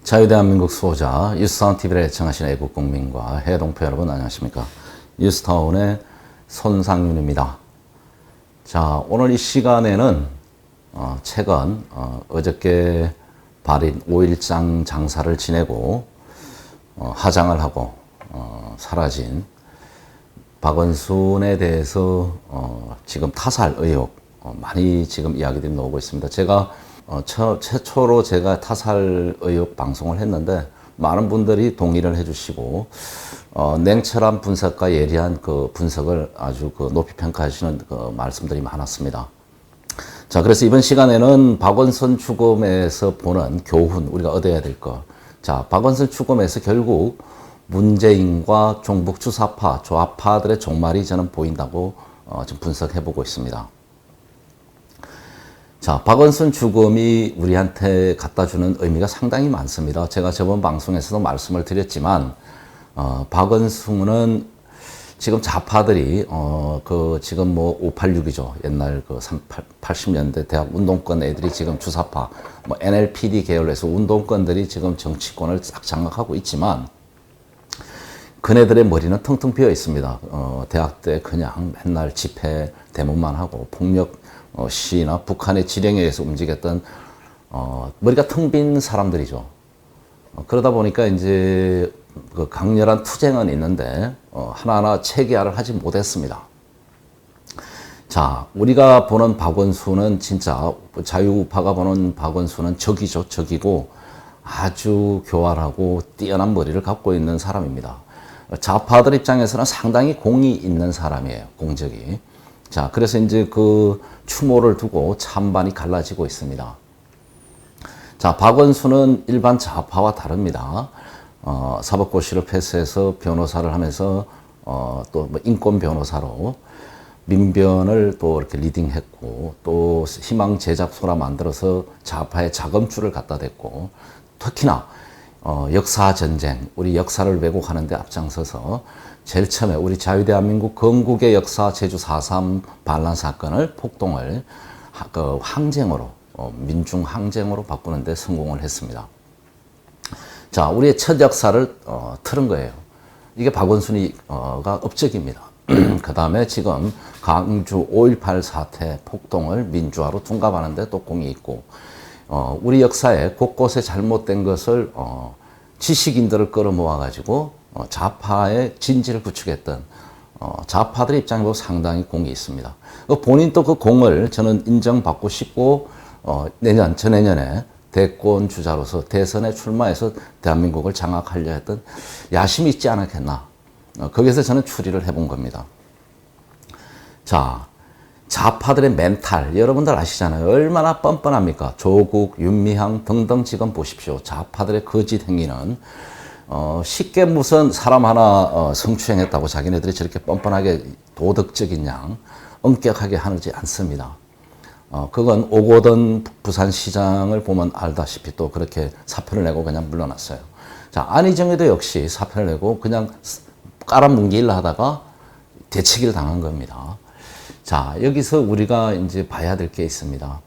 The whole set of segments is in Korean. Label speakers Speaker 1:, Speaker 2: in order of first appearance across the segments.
Speaker 1: 자유대한민국 수호자 뉴스타운TV를 애청하시는 애국국민과 해외동포 여러분 안녕하십니까. 뉴스타운의 손상윤입니다. 자, 오늘 이 시간에는 최근 어저께 발인 5일장 장사를 지내고 하장을 하고 사라진 박원순에 대해서 지금 타살 의혹 많이 지금 이야기들이 나오고 있습니다. 제가 최초로 제가 타살 의혹 방송을 했는데 많은 분들이 동의를 해주시고 냉철한 분석과 예리한 그 분석을 아주 높이 평가하시는 말씀들이 많았습니다. 자, 그래서 이번 시간에는 박원순 죽음에서 보는 교훈, 우리가 얻어야 될 것. 자, 박원순 죽음에서 결국 문재인과 종북 주사파, 좌파들의 종말이 저는 보인다고 좀 분석해보고 있습니다. 자, 박원순 죽음이 우리한테 갖다주는 의미가 상당히 많습니다. 제가 저번 방송에서도 말씀을 드렸지만, 박원순은 지금 좌파들이, 지금 586이죠. 옛날 80년대 대학 운동권 애들이 지금 주사파, NLPD 계열에서 운동권들이 지금 정치권을 싹 장악하고 있지만, 그네들의 머리는 텅텅 비어 있습니다. 대학 때 그냥 맨날 집회, 데모만 하고 폭력, 시위나 북한의 지령에 의해서 움직였던 머리가 텅 빈 사람들이죠. 그러다 보니까 이제 그 강렬한 투쟁은 있는데 하나하나 체계화를 하지 못했습니다. 자, 우리가 보는 박원순은 진짜 자유우파가 보는 박원순은 적이죠. 적이고 아주 교활하고 뛰어난 머리를 갖고 있는 사람입니다. 좌파들 입장에서는 상당히 공이 있는 사람이에요. 공적이. 자, 그래서 이제 그 추모를 두고 찬반이 갈라지고 있습니다. 자, 박원순은 일반 좌파와 다릅니다. 사법고시를 패스해서 변호사를 하면서 또 인권 변호사로 민변을 또 이렇게 리딩했고 또 희망 제작소라 만들어서 좌파의 자금줄을 갖다 댔고 특히나 역사 전쟁, 우리 역사를 왜곡하는 데 앞장서서 제일 처음에 우리 자유대한민국 건국의 역사 제주 4.3 반란 사건을 폭동을 항쟁으로 민중 항쟁으로 바꾸는 데 성공을 했습니다. 자, 우리의 첫 역사를 틀은 거예요. 이게 박원순이가 업적입니다. 그 다음에 지금 광주 5.18 사태 폭동을 민주화로 둔갑하는 데 또 공이 있고 우리 역사에 곳곳에 잘못된 것을 지식인들을 끌어모아 가지고 좌파의 진지를 구축했던 좌파들의 입장에 보면 상당히 공이 있습니다. 본인도 그 공을 저는 인정받고 싶고 저내년에 대권 주자로서 대선에 출마해서 대한민국을 장악하려 했던 야심이 있지 않았겠나. 거기서 저는 추리를 해본 겁니다. 자, 좌파들의 멘탈 여러분들 아시잖아요. 얼마나 뻔뻔합니까? 조국, 윤미향 등등 지금 보십시오. 좌파들의 거짓 행위는 쉽게 무슨 사람 하나 성추행했다고 자기네들이 저렇게 뻔뻔하게 도덕적인 양 엄격하게 하지 않습니다. 그건 오고던 부산시장을 보면 알다시피 또 그렇게 사표를 내고 그냥 물러났어요. 자, 안희정에도 역시 사표를 내고 그냥 깔아뭉개일라 하다가 대치기를 당한 겁니다. 자, 여기서 우리가 이제 봐야 될 게 있습니다.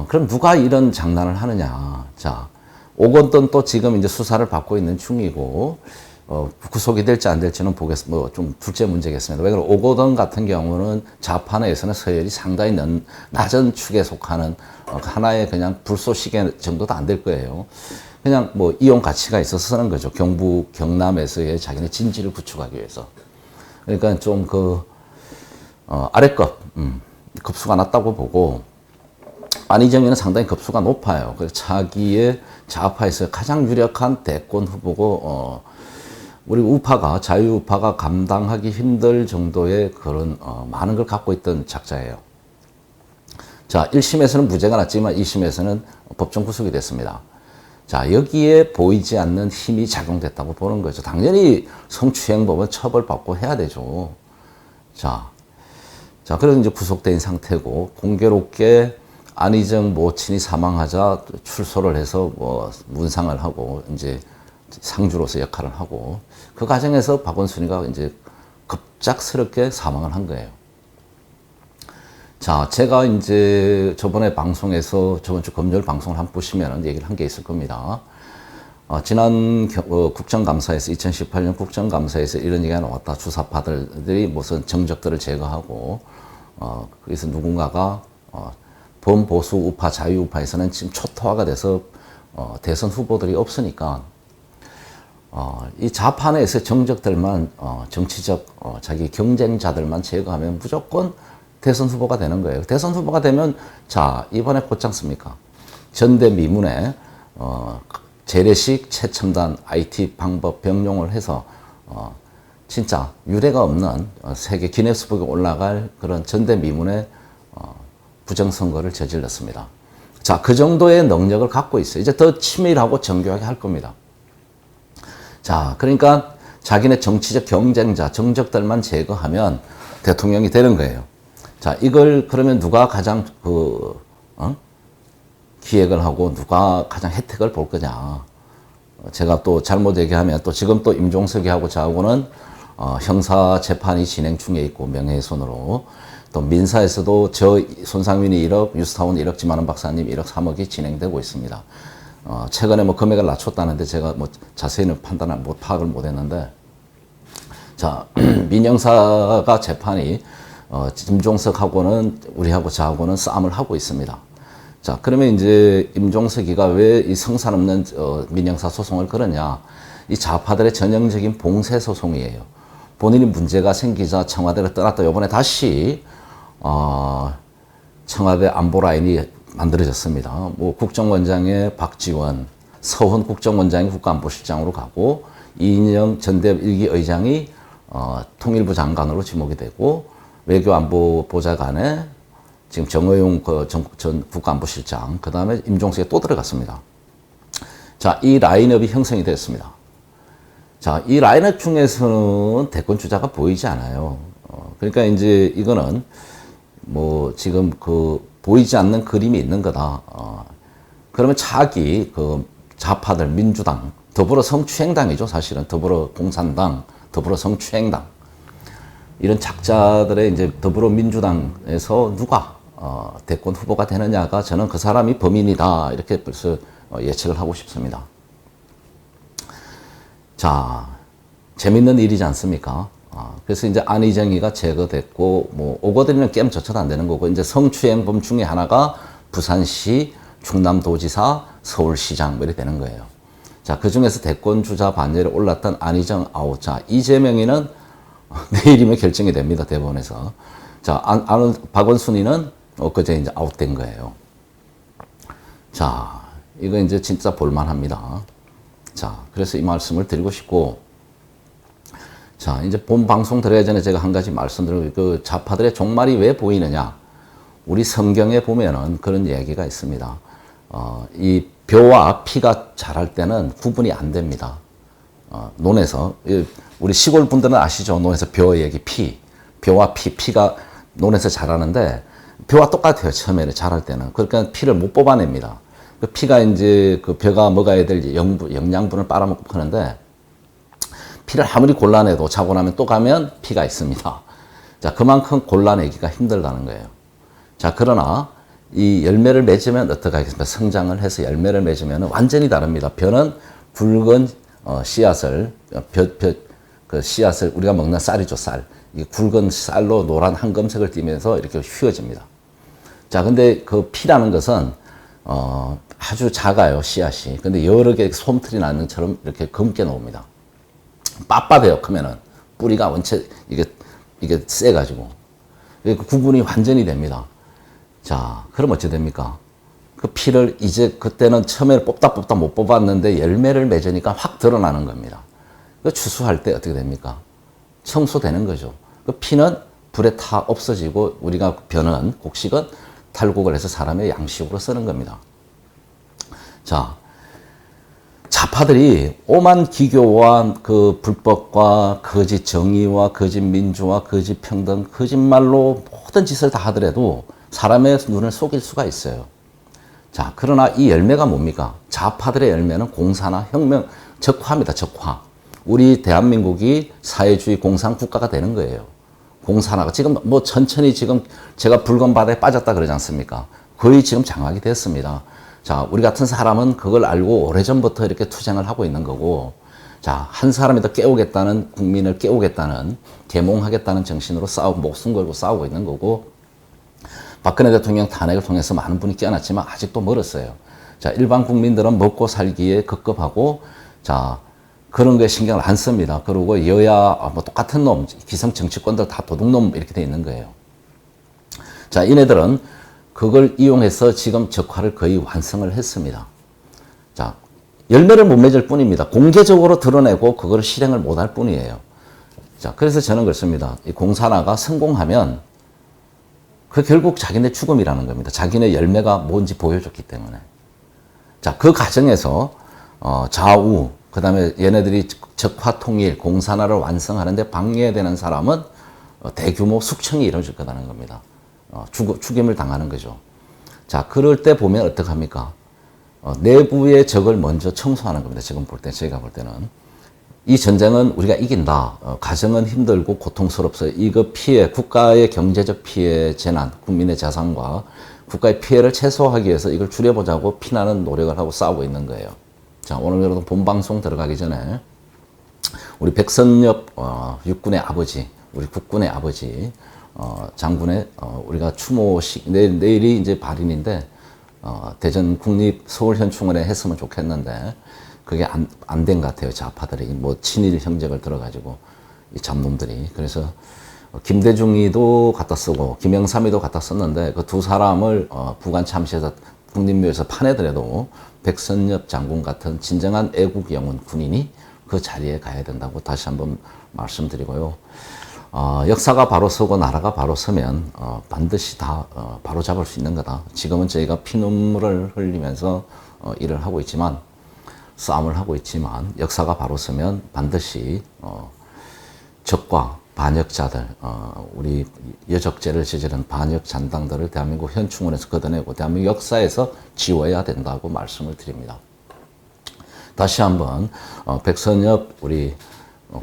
Speaker 1: 그럼 누가 이런 장난을 하느냐. 자, 오건돈 또 지금 이제 수사를 받고 있는 중이고, 구속이 될지 안 될지는 좀 둘째 문제겠습니다. 왜 그러면 오건돈 같은 경우는 좌파 내에서는 서열이 상당히 낮은 축에 속하는 하나의 그냥 불쏘시개 정도도 안 될 거예요. 그냥 이용 가치가 있어서 쓰는 거죠. 경북, 경남에서의 자기네 진지를 구축하기 위해서. 그러니까 좀 아래급, 급수가 낮다고 보고, 안희정이는 상당히 급수가 높아요. 그래서 차기의 좌파에서 가장 유력한 대권 후보고, 우리 우파가, 자유우파가 감당하기 힘들 정도의 그런, 많은 걸 갖고 있던 작자예요. 자, 1심에서는 무죄가 났지만 2심에서는 법정 구속이 됐습니다. 자, 여기에 보이지 않는 힘이 작용됐다고 보는 거죠. 당연히 성추행범은 처벌받고 해야 되죠. 자, 그래서 이제 구속된 상태고, 공교롭게 안희정 모친이 사망하자 출소를 해서 문상을 하고, 이제 상주로서 역할을 하고, 그 과정에서 박원순이가 이제 급작스럽게 사망을 한 거예요. 자, 제가 이제 저번에 방송에서 저번 주 금요일 방송을 한번 보시면 얘기를 한 게 있을 겁니다. 지난 국정감사에서 2018년 국정감사에서 이런 얘기가 나왔다. 주사파들이 무슨 정적들을 제거하고 그래서 누군가가 범보수 우파 자유우파에서는 지금 초토화가 돼서 대선 후보들이 없으니까 이 좌파 내에서 정적들만 정치적 자기 경쟁자들만 제거하면 무조건 대선 후보가 되는 거예요. 대선 후보가 되면 자 이번에 곧지 않습니까? 전대미문에 재래식 최첨단 IT 방법 병용을 해서 진짜 유례가 없는 세계 기네스북에 올라갈 그런 전대미문의 부정선거를 저질렀습니다. 자, 그 정도의 능력을 갖고 있어요. 이제 더 치밀하고 정교하게 할 겁니다. 자, 그러니까 자기네 정치적 경쟁자, 정적들만 제거하면 대통령이 되는 거예요. 자, 이걸 그러면 누가 가장 기획을 하고 누가 가장 혜택을 볼 거냐. 제가 또 잘못 얘기하면 또 지금 또 임종석이하고 저하고는 형사 재판이 진행 중에 있고 명예훼손으로 또 민사에서도 저 손상민이 1억, 유스타운 1억, 지만원 박사님 1억 3억이 진행되고 있습니다. 최근에 뭐 금액을 낮췄다는데 제가 뭐 자세히는 파악을 못 했는데 자, 민형사가 재판이 임종석하고는 우리하고 저하고는 싸움을 하고 있습니다. 자, 그러면 이제 임종석이가 왜 이 성산 없는 민형사 소송을 걸었냐? 이 좌파들의 전형적인 봉쇄 소송이에요. 본인이 문제가 생기자 청와대를 떠났다. 이번에 다시 청와대 안보 라인이 만들어졌습니다. 뭐 국정원장의 박지원, 서훈 국정원장이 국가안보실장으로 가고 이인영 전대 1기 의장이 통일부 장관으로 지목이 되고 외교안보 보좌관에 지금 정의용 전 국가안보실장, 그 다음에 임종석이 또 들어갔습니다. 자, 이 라인업이 형성이 됐습니다. 자, 이 라인업 중에서는 대권 주자가 보이지 않아요. 그러니까 이제 이거는 뭐 지금 보이지 않는 그림이 있는 거다. 그러면 자기 좌파들, 민주당, 더불어 성추행당이죠. 사실은 더불어 공산당, 더불어 성추행당. 이런 작자들의 이제 더불어민주당에서 누가 대권 후보가 되느냐가 저는 그 사람이 범인이다 이렇게 벌써 예측을 하고 싶습니다. 자, 재밌는 일이지 않습니까? 그래서 이제 안희정이가 제거됐고 뭐 오거들이는 게임조차도 안 되는 거고 이제 성추행범 중에 하나가 부산시, 충남도지사, 서울시장 뭐 이렇게 되는 거예요. 자, 그 중에서 대권 주자 반열에 올랐던 안희정 아웃. 자, 이재명이는 내일이면 결정이 됩니다. 대법원에서. 자, 박원순이는 엊그제 이제 아웃된 거예요. 자, 이거 이제 진짜 볼만합니다. 자, 그래서 이 말씀을 드리고 싶고, 자, 이제 본 방송 들어야 전에 제가 한 가지 말씀드리고, 그 좌파들의 종말이 왜 보이느냐? 우리 성경에 보면은 그런 얘기가 있습니다. 이 벼와 피가 자랄 때는 구분이 안 됩니다. 논에서. 우리 시골 분들은 아시죠? 논에서 벼 얘기, 피. 벼와 피가 논에서 자라는데, 벼와 똑같아요. 처음에는 자랄 때는. 그러니까 피를 못 뽑아냅니다. 그 피가 이제 그 벼가 먹어야 될 영양분을 빨아먹고 하는데, 피를 아무리 골라내도 자고 나면 또 가면 피가 있습니다. 자, 그만큼 골라내기가 힘들다는 거예요. 자, 그러나 이 열매를 맺으면 어떻게 하겠습니까? 성장을 해서 열매를 맺으면 완전히 다릅니다. 벼는 굵은 씨앗을, 그 씨앗을 우리가 먹는 쌀이죠, 쌀. 이 굵은 쌀로 노란 황금색을 띠면서 이렇게 휘어집니다. 자, 근데 그 피라는 것은 아주 작아요, 씨앗이. 근데 여러 개 솜틀이 나는 것처럼 이렇게 검게 나옵니다. 빳빳해요, 크면은. 뿌리가 원체 이게 세가지고. 구분이 완전히 됩니다. 자, 그럼 어찌 됩니까? 그 피를 이제 그때는 처음에 뽑다 못 뽑았는데 열매를 맺으니까 확 드러나는 겁니다. 그 추수할 때 어떻게 됩니까? 청소되는 거죠. 그 피는 불에 타 없어지고 우리가 벼는 곡식은 탈곡을 해서 사람의 양식으로 쓰는 겁니다. 자, 좌파들이 오만 기교와 그 불법과 거짓 정의와 거짓 민주와 거짓 평등, 거짓말로 모든 짓을 다 하더라도 사람의 눈을 속일 수가 있어요. 자, 그러나 이 열매가 뭡니까? 좌파들의 열매는 공사나 혁명, 적화입니다. 적화. 우리 대한민국이 사회주의 공산 국가가 되는 거예요. 공산화가 지금 뭐 천천히 지금 제가 붉은 바다에 빠졌다 그러지 않습니까? 거의 지금 장악이 됐습니다. 자, 우리 같은 사람은 그걸 알고 오래전부터 이렇게 투쟁을 하고 있는 거고, 자, 한 사람이 더 깨우겠다는, 국민을 깨우겠다는, 계몽하겠다는 정신으로 목숨 걸고 싸우고 있는 거고, 박근혜 대통령 탄핵을 통해서 많은 분이 깨어났지만 아직도 멀었어요. 자, 일반 국민들은 먹고 살기에 급급하고, 자, 그런 거에 신경을 안 씁니다. 그리고 여야, 뭐 똑같은 놈, 기성 정치권들 다 도둑놈 이렇게 돼 있는 거예요. 자, 이네들은 그걸 이용해서 지금 적화를 거의 완성을 했습니다. 자, 열매를 못 맺을 뿐입니다. 공개적으로 드러내고 그걸 실행을 못 할 뿐이에요. 자, 그래서 저는 그렇습니다. 이 공산화가 성공하면 그 결국 자기네 죽음이라는 겁니다. 자기네 열매가 뭔지 보여줬기 때문에. 자, 그 과정에서 좌우, 그 다음에 얘네들이 적화 통일, 공산화를 완성하는데 방해되는 사람은 대규모 숙청이 이루어질 거라는 겁니다. 죽임을 당하는 거죠. 자, 그럴 때 보면 어떡합니까? 내부의 적을 먼저 청소하는 겁니다. 지금 볼 때, 저희가 볼 때는. 이 전쟁은 우리가 이긴다. 가정은 힘들고 고통스럽어요. 이거 피해, 국가의 경제적 피해, 재난, 국민의 자산과 국가의 피해를 최소화하기 위해서 이걸 줄여보자고 피나는 노력을 하고 싸우고 있는 거예요. 자, 오늘 여러분 본방송 들어가기 전에 우리 백선엽 육군의 아버지, 우리 국군의 아버지 장군의 우리가 추모식 내일이 이제 발인인데 대전 국립 서울현충원에 했으면 좋겠는데 그게 안 된 것 같아요. 좌파들이 뭐 친일 형제를 들어가지고 이 잡놈들이. 그래서 김대중이도 갖다 쓰고 김영삼이도 갖다 썼는데 그 두 사람을 부관 참시에서 국립묘에서 파내더라도 백선엽 장군 같은 진정한 애국 영혼 군인이 그 자리에 가야 된다고 다시 한번 말씀드리고요. 역사가 바로 서고 나라가 바로 서면 반드시 다 바로 잡을 수 있는 거다. 지금은 저희가 피눈물을 흘리면서 일을 하고 있지만 싸움을 하고 있지만 역사가 바로 서면 반드시 적과 반역자들, 우리 여적죄를 저지른 반역 잔당들을 대한민국 현충원에서 걷어내고 대한민국 역사에서 지워야 된다고 말씀을 드립니다. 다시 한번 백선엽 우리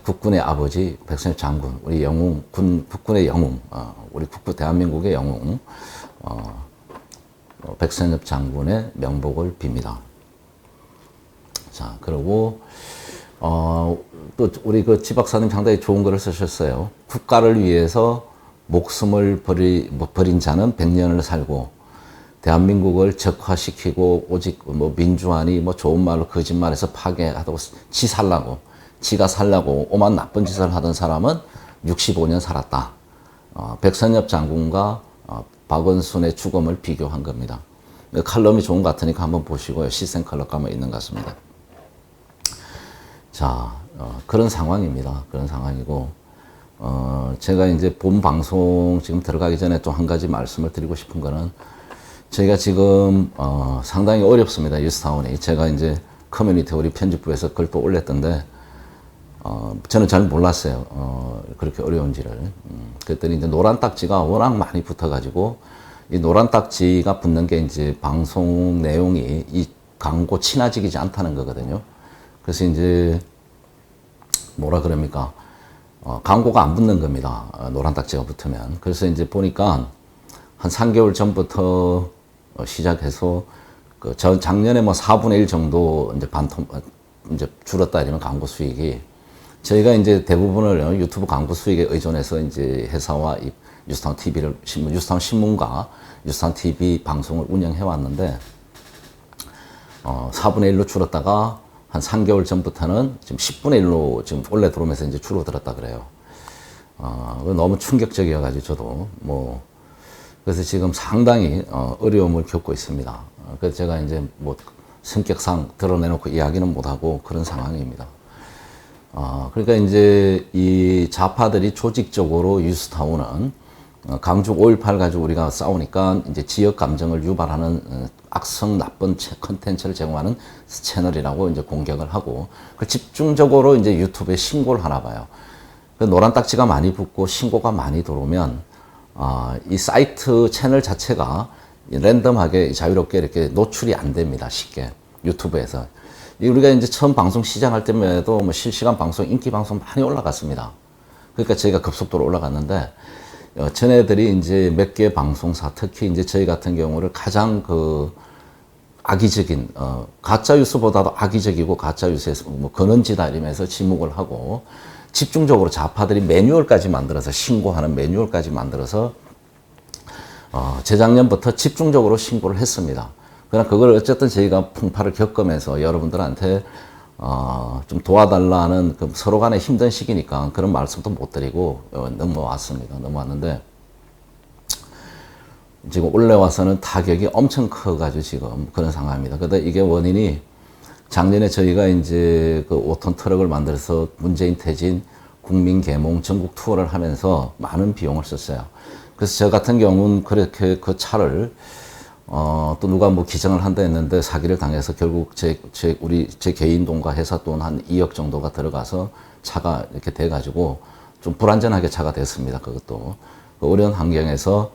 Speaker 1: 국군의 아버지 백선엽 장군, 우리 영웅 국군의 영웅, 우리 대한민국의 영웅 백선엽 장군의 명복을 빕니다. 자, 그리고 또 우리 그 지박사님 상당히 좋은 글을 쓰셨어요. 국가를 위해서 목숨을 버린 자는 100년을 살고 대한민국을 적화시키고 오직 뭐 민주화니 뭐 좋은 말로 거짓말해서 파괴하고 지가 살라고 오만 나쁜 짓을 하던 사람은 65년 살았다. 백선엽 장군과 박원순의 죽음을 비교한 겁니다. 칼럼이 좋은 것 같으니까 한번 보시고요. 시센 칼럼 가면 있는 것 같습니다. 자, 그런 상황입니다. 그런 상황이고, 제가 이제 본 방송 지금 들어가기 전에 또 한 가지 말씀을 드리고 싶은 거는, 저희가 지금, 상당히 어렵습니다. 뉴스타운이. 제가 이제 커뮤니티 우리 편집부에서 글 또 올렸던데, 저는 잘 몰랐어요. 그렇게 어려운지를. 그랬더니 이제 노란 딱지가 워낙 많이 붙어가지고, 이 노란 딱지가 붙는 게 이제 방송 내용이 이 광고 친화적이지 않다는 거거든요. 그래서 이제 뭐라 그럽니까? 광고가 안 붙는 겁니다. 노란 딱지가 붙으면. 그래서 이제 보니까 한 3개월 전부터 시작해서 그 작년에 뭐 4분의 1 정도 이제 줄었다 이러면 광고 수익이 저희가 이제 대부분을 유튜브 광고 수익에 의존해서 이제 회사와 뉴스타운 TV를 뉴스타운 신문과 뉴스타운 TV 방송을 운영해 왔는데 4분의 1로 줄었다가 한 3개월 전부터는 지금 10분의 1로 지금 원래 들어오면서 이제 줄어들었다 그래요. 너무 충격적이어가지고 저도 그래서 지금 상당히 어려움을 겪고 있습니다. 그래서 제가 이제 뭐 성격상 드러내놓고 이야기는 못하고 그런 상황입니다. 그러니까 이제 이 좌파들이 조직적으로 뉴스타운은 강주 5.18 가지고 우리가 싸우니까 이제 지역 감정을 유발하는 악성 나쁜 컨텐츠를 제공하는 채널이라고 이제 공격을 하고 그 집중적으로 이제 유튜브에 신고를 하나 봐요. 그 노란 딱지가 많이 붙고 신고가 많이 들어오면 이 사이트 채널 자체가 랜덤하게 자유롭게 이렇게 노출이 안 됩니다. 쉽게 유튜브에서. 우리가 이제 처음 방송 시작할 때만 해도 뭐 실시간 방송, 인기 방송 많이 올라갔습니다. 그러니까 저희가 급속도로 올라갔는데, 쟤네들이 이제 몇 개 방송사, 특히 이제 저희 같은 경우를 가장 악의적인, 가짜뉴스보다도 악의적이고 가짜뉴스에서 뭐 근원지다 이러면서 지목을 하고, 집중적으로 좌파들이 매뉴얼까지 만들어서, 신고하는 매뉴얼까지 만들어서, 재작년부터 집중적으로 신고를 했습니다. 그러나 그걸 어쨌든 저희가 풍파를 겪으면서 여러분들한테 좀 도와달라는 서로 간에 힘든 시기니까 그런 말씀도 못 드리고 넘어왔는데, 지금 올라와서는 타격이 엄청 커가지고 지금 그런 상황입니다. 근데 이게 원인이 작년에 저희가 이제 그 5톤 트럭을 만들어서 문재인 퇴진 국민 계몽 전국 투어를 하면서 많은 비용을 썼어요. 그래서 저 같은 경우는 그렇게 그 차를 또 누가 뭐 기증을 한다 했는데 사기를 당해서 결국 제 개인 돈과 회사 돈 한 2억 정도가 들어가서 차가 이렇게 돼가지고 좀 불안전하게 차가 됐습니다. 그것도. 그 어려운 환경에서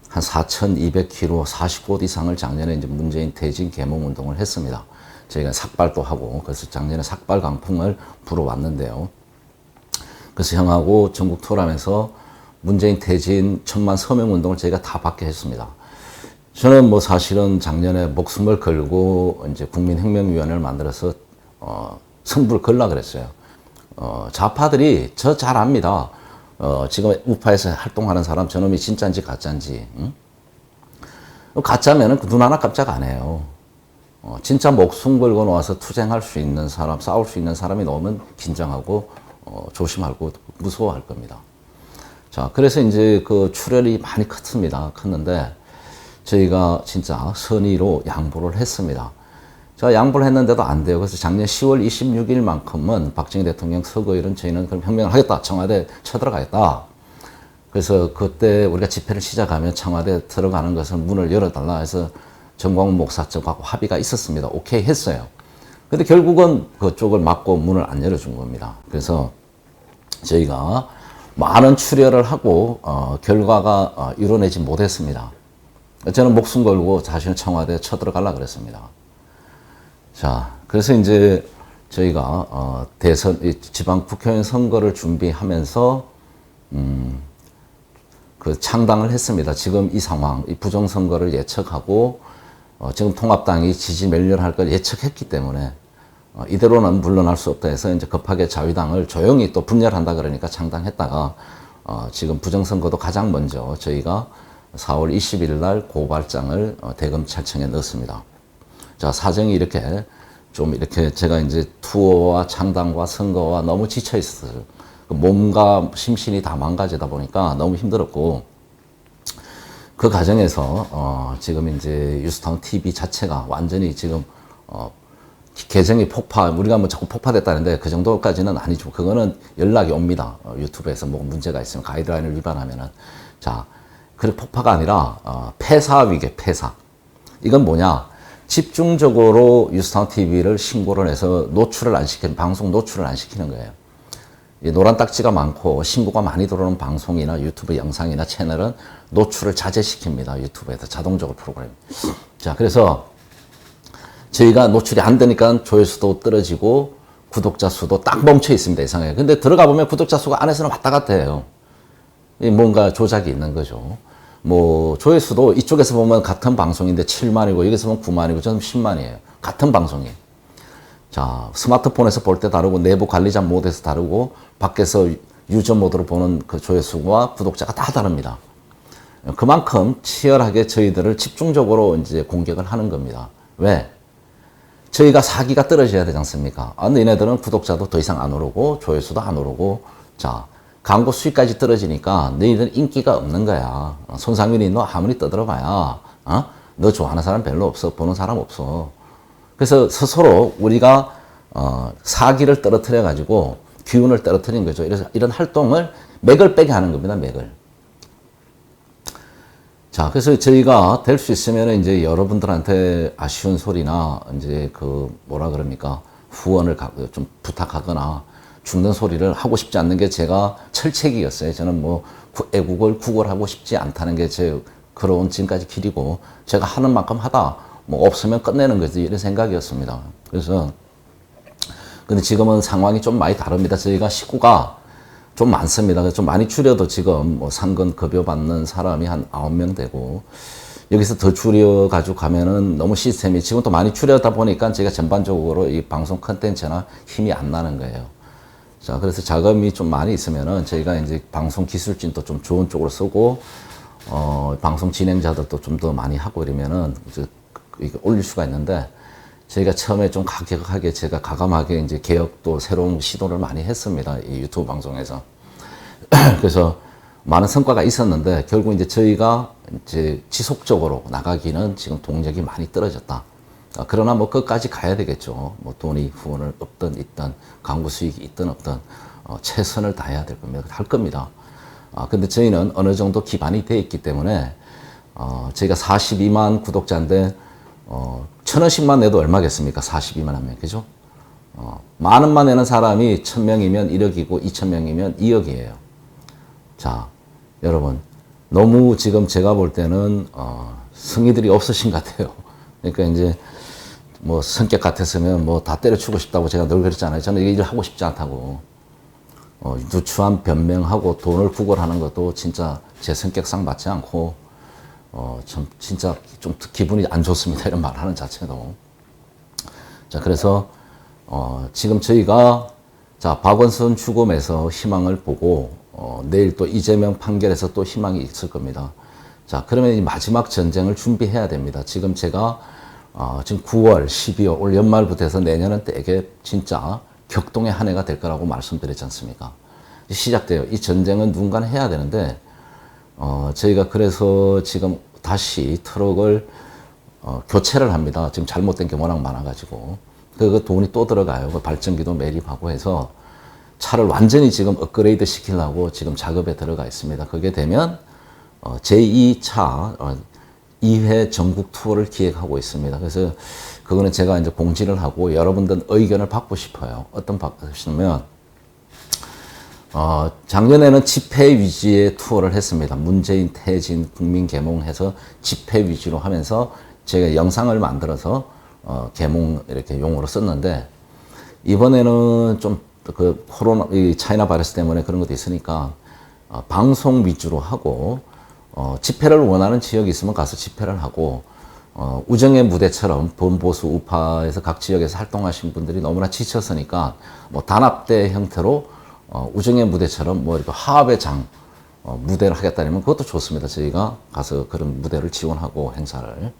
Speaker 1: 한 4,200km, 40곳 이상을 작년에 이제 문재인 퇴진 계몽 운동을 했습니다. 저희가 삭발도 하고, 그래서 작년에 삭발 강풍을 불어왔는데요. 그래서 형하고 전국 투어를 하면서 문재인 퇴진 1,000만 서명 운동을 저희가 다 받게 했습니다. 저는 뭐 사실은 작년에 목숨을 걸고 이제 국민혁명위원회를 만들어서 승부를 걸라 그랬어요. 좌파들이 저 잘 압니다. 지금 우파에서 활동하는 사람 저놈이 진짜인지 가짜인지. 응? 가짜면은 눈 하나 깜짝 안 해요. 진짜 목숨 걸고 나와서 투쟁할 수 있는 사람, 싸울 수 있는 사람이 나오면 긴장하고 조심하고 무서워할 겁니다. 자, 그래서 이제 그 출혈이 많이 컸는데 저희가 진짜 선의로 양보를 했습니다. 제가 양보를 했는데도 안 돼요. 그래서 작년 10월 26일만큼은 박정희 대통령 서거일은 저희는 그럼 혁명을 하겠다. 청와대 쳐들어가겠다. 그래서 그때 우리가 집회를 시작하면 청와대 들어가는 것을 문을 열어달라 해서 정광훈 목사 쪽하고 합의가 있었습니다. 오케이 했어요. 근데 결국은 그쪽을 막고 문을 안 열어준 겁니다. 그래서 저희가 많은 출혈을 하고 결과가 이뤄내지 못했습니다. 저는 목숨 걸고 자신은 청와대에 쳐들어가려고 그랬습니다. 자, 그래서 이제 저희가 대선, 지방 국회의원 선거를 준비하면서 그 창당을 했습니다. 지금 이 상황, 이 부정선거를 예측하고 지금 통합당이 지지 멸렬할 걸 예측했기 때문에 이대로는 물러날 수 없다 해서 이제 급하게 자유당을 조용히 또 분열한다 그러니까 창당했다가 지금 부정선거도 가장 먼저 저희가 4월 20일 날 고발장을 대검찰청에 넣었습니다. 자, 사정이 이렇게 제가 이제 투어와 창당과 선거와 너무 지쳐 있었어요. 몸과 심신이 다 망가지다 보니까 너무 힘들었고, 그 과정에서 지금 이제 뉴스타운 TV 자체가 완전히 지금 계정이 우리가 뭐 자꾸 폭파됐다는데 그 정도까지는 아니죠. 그거는 연락이 옵니다. 유튜브에서 뭐 문제가 있으면 가이드라인을 위반하면은. 자, 그 폭파가 아니라 폐사 위계, 폐사. 이건 뭐냐? 집중적으로 뉴스타운 TV를 신고를 해서 방송 노출을 안 시키는 거예요. 노란 딱지가 많고 신고가 많이 들어오는 방송이나 유튜브 영상이나 채널은 노출을 자제시킵니다. 유튜브에서 자동적으로 프로그램. 자, 그래서 저희가 노출이 안 되니까 조회수도 떨어지고 구독자 수도 딱 멈춰 있습니다. 이상하게. 근데 들어가 보면 구독자 수가 안에서는 왔다 갔다 해요. 뭔가 조작이 있는 거죠. 뭐 조회수도 이쪽에서 보면 같은 방송인데 7만이고 여기서 보면 9만이고 저는 10만이에요. 같은 방송이. 자, 스마트폰에서 볼 때 다르고 내부 관리자 모드에서 다르고 밖에서 유저 모드로 보는 그 조회수와 구독자가 다 다릅니다. 그만큼 치열하게 저희들을 집중적으로 이제 공격을 하는 겁니다. 왜? 저희가 사기가 떨어져야 되지 않습니까? 너희네들은 구독자도 더 이상 안 오르고 조회수도 안 오르고, 자, 광고 수익까지 떨어지니까 너희들 인기가 없는 거야. 손상윤이 너 아무리 떠들어봐야 너 좋아하는 사람 별로 없어. 보는 사람 없어. 그래서 스스로 우리가 사기를 떨어뜨려 가지고 기운을 떨어뜨린 거죠. 이런 활동을 맥을 빼게 하는 겁니다. 맥을. 자, 그래서 저희가 될 수 있으면 이제 여러분들한테 아쉬운 소리나 이제 후원을 좀 부탁하거나 죽는 소리를 하고 싶지 않는 게 제가 철책이었어요. 저는 뭐 애국을 구걸하고 싶지 않다는 게 제 걸어온 지금까지 길이고, 제가 하는 만큼 하다 뭐 없으면 끝내는 거지, 이런 생각이었습니다. 그래서 근데 지금은 상황이 좀 많이 다릅니다. 저희가 식구가 좀 많습니다. 그래서 좀 많이 줄여도 지금 뭐 상근 급여 받는 사람이 한 9명 되고, 여기서 더 줄여가지고 가면은 너무 시스템이 지금 또 많이 줄여다 보니까 제가 전반적으로 이 방송 컨텐츠나 힘이 안 나는 거예요. 자, 그래서 자금이 좀 많이 있으면은 저희가 이제 방송 기술진도 좀 좋은 쪽으로 쓰고, 방송 진행자들도 좀 더 많이 하고 이러면은 이제 이거 올릴 수가 있는데, 저희가 처음에 좀 가격하게 제가 가감하게 이제 개혁도 새로운 시도를 많이 했습니다. 이 유튜브 방송에서. 그래서 많은 성과가 있었는데 결국 이제 저희가 이제 지속적으로 나가기는 지금 동력이 많이 떨어졌다. 그러나 뭐 끝까지 가야 되겠죠. 뭐 돈이 후원을 없든 있든 광고 수익이 있든 없든 최선을 다해야 될 겁니다. 할 겁니다. 근데 저희는 어느 정도 기반이 되어 있기 때문에 저희가 42만 구독자인데 1,000원씩만 내도 얼마겠습니까? 42만 하면, 그죠? 10,000원만 내는 사람이 1,000명이면 1억이고 2,000명이면 2억이에요. 자, 여러분, 너무 지금 제가 볼 때는 성의들이 없으신 것 같아요. 그러니까 이제 뭐 성격 같았으면 뭐 다 때려치고 싶다고 제가 늘 그랬잖아요. 저는 이 일을 하고 싶지 않다고. 누추한 변명하고 돈을 구걸하는 것도 진짜 제 성격상 맞지 않고 참 진짜 좀 기분이 안 좋습니다. 이런 말 하는 자체도. 자, 그래서 지금 저희가 자, 박원순 죽음에서 희망을 보고 내일 또 이재명 판결에서 또 희망이 있을 겁니다. 자, 그러면 이 마지막 전쟁을 준비해야 됩니다. 지금 제가 지금 9월, 12월 올 연말부터 해서 내년은 되게 진짜 격동의 한 해가 될 거라고 말씀드렸지 않습니까? 시작돼요. 이 전쟁은 누군가는 해야 되는데 저희가 그래서 지금 다시 트럭을 교체를 합니다. 지금 잘못된 게 워낙 많아가지고 그 돈이 또 들어가요. 그 발전기도 매립하고 해서 차를 완전히 지금 업그레이드 시키려고 지금 작업에 들어가 있습니다. 그게 되면 제2차 2회 전국 투어를 기획하고 있습니다. 그래서 그거는 제가 이제 공지를 하고 여러분들 의견을 받고 싶어요. 어떤 받으시면 작년에는 집회 위주의 투어를 했습니다. 문재인 퇴진 국민 개몽해서 집회 위주로 하면서 제가 영상을 만들어서 개몽 이렇게 용어로 썼는데 이번에는 좀 그 코로나 이 차이나 바이러스 때문에 그런 것도 있으니까 방송 위주로 하고 집회를 원하는 지역이 있으면 가서 집회를 하고 우정의 무대처럼 본보수 우파에서 각 지역에서 활동하신 분들이 너무나 지쳤으니까 뭐 단합대 형태로 우정의 무대처럼 뭐 이렇게 화합의 장 무대를 하겠다면 그것도 좋습니다. 저희가 가서 그런 무대를 지원하고 행사를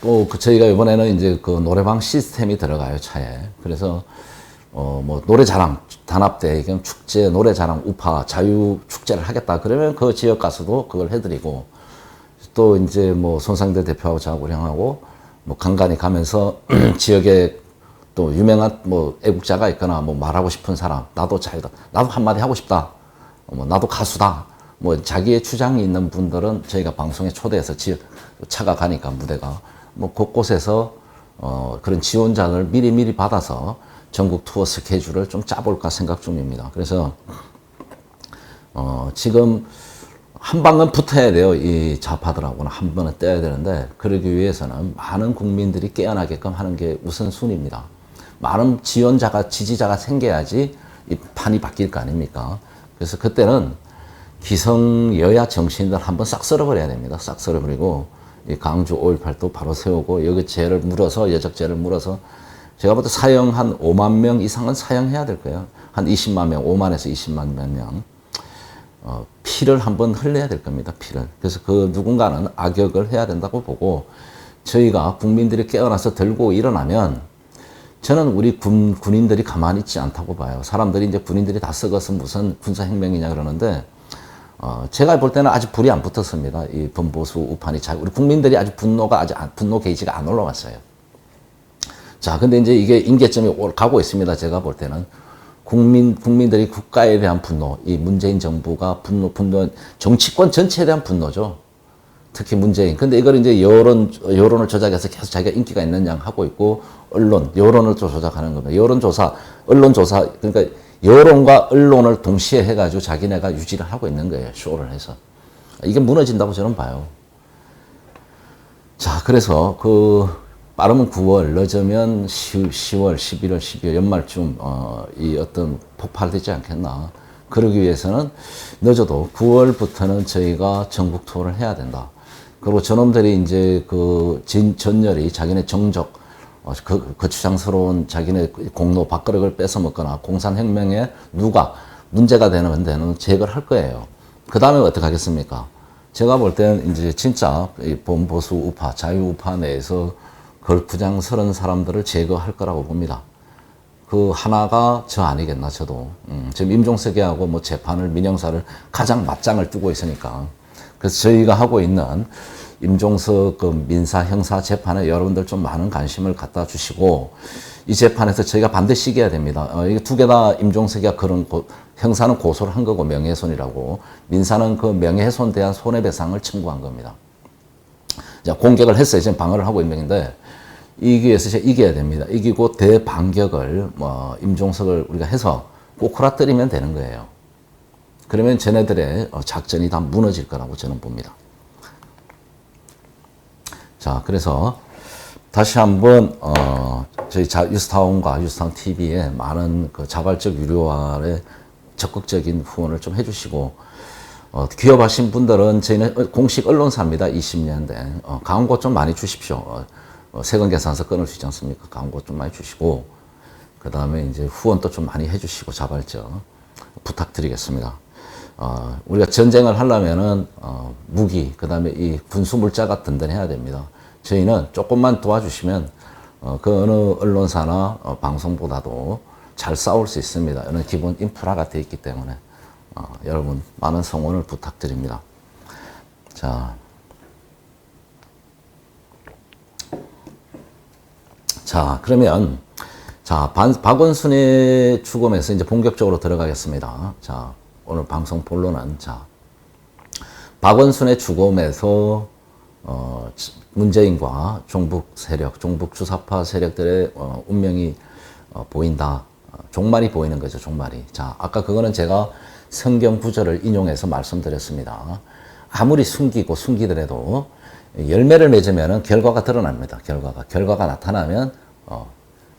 Speaker 1: 또 그 저희가 이번에는 이제 그 노래방 시스템이 들어가요 차에. 그래서 뭐 노래자랑 단합대 축제 노래자랑 우파 자유 축제를 하겠다 그러면 그 지역 가서도 그걸 해드리고 또 이제 뭐 손상대 대표하고 저하고 형하고 뭐 간간히 가면서 지역에 또 유명한 뭐 애국자가 있거나 뭐 말하고 싶은 사람 나도 자유다 나도 한마디 하고 싶다 뭐 나도 가수다 뭐 자기의 주장이 있는 분들은 저희가 방송에 초대해서 지역 차가 가니까 무대가 뭐 곳곳에서 그런 지원자를 미리 받아서 전국 투어 스케줄을 좀 짜볼까 생각 중입니다. 그래서 지금 한 방은 붙어야 돼요. 이 좌파들하고는 한 번은 떼야 되는데 그러기 위해서는 많은 국민들이 깨어나게끔 하는 게 우선순위입니다. 많은 지원자가 지지자가 생겨야지 이 판이 바뀔 거 아닙니까? 그래서 그때는 기성 여야 정치인들 한번 싹 쓸어버려야 됩니다. 싹 쓸어버리고 이 강주 5.18도 바로 세우고 여기 죄를 물어서 여적죄를 물어서 제가 볼 때 사형 한 5만 명 이상은 사형해야 될 거예요. 한 20만 명, 5만에서 20만 명 피를 한번 흘려야 될 겁니다. 피를. 그래서 그 누군가는 악역을 해야 된다고 보고 저희가 국민들이 깨어나서 들고 일어나면 저는 우리 군인들이 가만히 있지 않다고 봐요. 사람들이 이제 군인들이 다 썩어서 무슨 군사혁명이냐 그러는데 제가 볼 때는 아직 불이 안 붙었습니다. 이 범보수 우판이 우리 국민들이 아직 분노 게이지가 안 올라왔어요. 자, 근데 이제 이게 임계점이 가고 있습니다. 제가 볼 때는 국민들이 국가에 대한 분노, 이 문재인 정부가 분노, 정치권 전체에 대한 분노죠. 특히 문재인. 근데 이걸 이제 여론을 조작해서 계속 자기가 인기가 있는 양 하고 있고, 여론을 또 조작하는 겁니다. 언론조사, 그러니까 여론과 언론을 동시에 해가지고 자기네가 유지를 하고 있는 거예요. 쇼를 해서. 이게 무너진다고 저는 봐요. 자, 그래서 빠르면 9월, 늦으면 10월, 11월, 12월 연말쯤 이 어떤 폭발되지 않겠나. 그러기 위해서는 늦어도 9월부터는 저희가 전국 투어를 해야 된다. 그리고 저놈들이 이제 그 전열이 자기네 정적, 거추장스러운 자기네 공로 밥그릇을 뺏어 먹거나 공산혁명에 누가 문제가 되는 데는 제거를 할 거예요. 그 다음에 어떻게 하겠습니까? 제가 볼 때는 이제 진짜 범보수 우파, 자유우파 내에서 걸프장스러운 사람들을 제거할 거라고 봅니다. 그 하나가 저 아니겠나, 저도. 지금 임종석이하고 뭐 재판을, 민형사를 가장 맞짱을 뜨고 있으니까. 그래서 저희가 하고 있는 임종석 그 민사 형사 재판에 여러분들 좀 많은 관심을 갖다 주시고, 이 재판에서 저희가 반드시 이겨야 됩니다. 이게 두 개 다 임종석이가 그런 형사는 고소를 한 거고 명예훼손이라고, 민사는 그 명예훼손에 대한 손해배상을 청구한 겁니다. 자, 공격을 했어요. 지금 방어를 하고 있는 중인데, 이기기 위해서 이겨야 됩니다. 이기고 대반격을 임종석을 우리가 해서 꼬꾸라뜨리면 되는 거예요. 그러면 쟤네들의 작전이 다 무너질 거라고 저는 봅니다. 자, 그래서 다시 한번 저희 유스타운과 유스타운 TV에 많은 그 자발적 유료화에 적극적인 후원을 좀 해주시고, 기업하신 분들은 저희는 공식 언론사입니다. 20년대. 광고 좀 많이 주십시오. 세금 계산서 끊을 수 있지 않습니까? 광고 좀 많이 주시고, 그 다음에 이제 후원도 좀 많이 해주시고, 자발적 부탁드리겠습니다. 우리가 전쟁을 하려면은 무기, 그 다음에 이 군수 물자가 든든해야 됩니다. 저희는 조금만 도와주시면 그 어느 언론사나 방송보다도 잘 싸울 수 있습니다. 이런 기본 인프라가 되어 있기 때문에 여러분 많은 성원을 부탁드립니다. 자, 그러면 박원순의 죽음에서 이제 본격적으로 들어가겠습니다. 자, 오늘 방송 본론은 박원순의 죽음에서 문재인과 종북 세력, 종북 주사파 세력들의 운명이 보인다. 종말이 보이는 거죠, 종말이. 자, 아까 그거는 제가 성경 구절을 인용해서 말씀드렸습니다. 아무리 숨기더라도 열매를 맺으면 결과가 드러납니다. 결과가 나타나면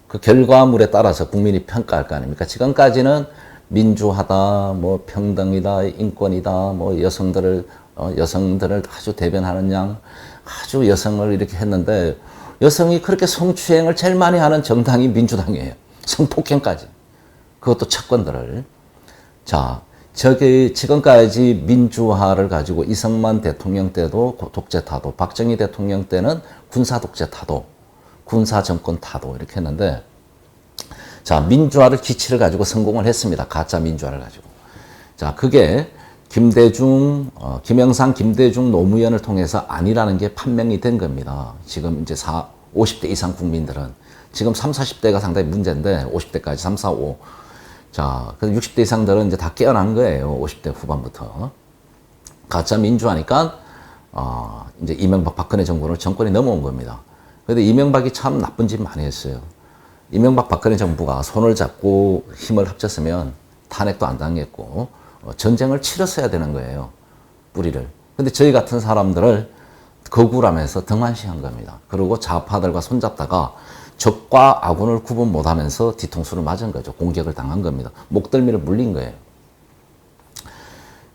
Speaker 1: 그 결과물에 따라서 국민이 평가할 거 아닙니까? 지금까지는 민주하다, 뭐 평등이다, 인권이다, 뭐 여성들을 아주 대변하는 양, 아주 여성을 이렇게 했는데, 여성이 그렇게 성추행을 제일 많이 하는 정당이 민주당이에요. 성폭행까지. 그것도 채권들을. 자, 지금까지 민주화를 가지고 이승만 대통령 때도 독재 타도, 박정희 대통령 때는 군사 독재 타도, 군사 정권 타도 이렇게 했는데, 자, 민주화를 기치를 가지고 성공을 했습니다. 가짜 민주화를 가지고. 자, 그게 김영삼, 김대중 노무현을 통해서 아니라는 게 판명이 된 겁니다. 지금 이제 50대 이상 국민들은. 지금 30, 40대가 상당히 문제인데, 50대까지 3, 4, 5. 자, 그래서 60대 이상들은 이제 다 깨어난 거예요. 50대 후반부터. 가짜 민주화니까, 이제 이명박 박근혜 정부로 정권이 넘어온 겁니다. 근데 이명박이 참 나쁜 짓 많이 했어요. 이명박 박근혜 정부가 손을 잡고 힘을 합쳤으면 탄핵도 안 당했고, 전쟁을 치렀어야 되는 거예요. 뿌리를. 근데 저희 같은 사람들을 거구라면서 등한시한 겁니다. 그리고 좌파들과 손잡다가 적과 아군을 구분 못하면서 뒤통수를 맞은 거죠. 공격을 당한 겁니다. 목덜미를 물린 거예요.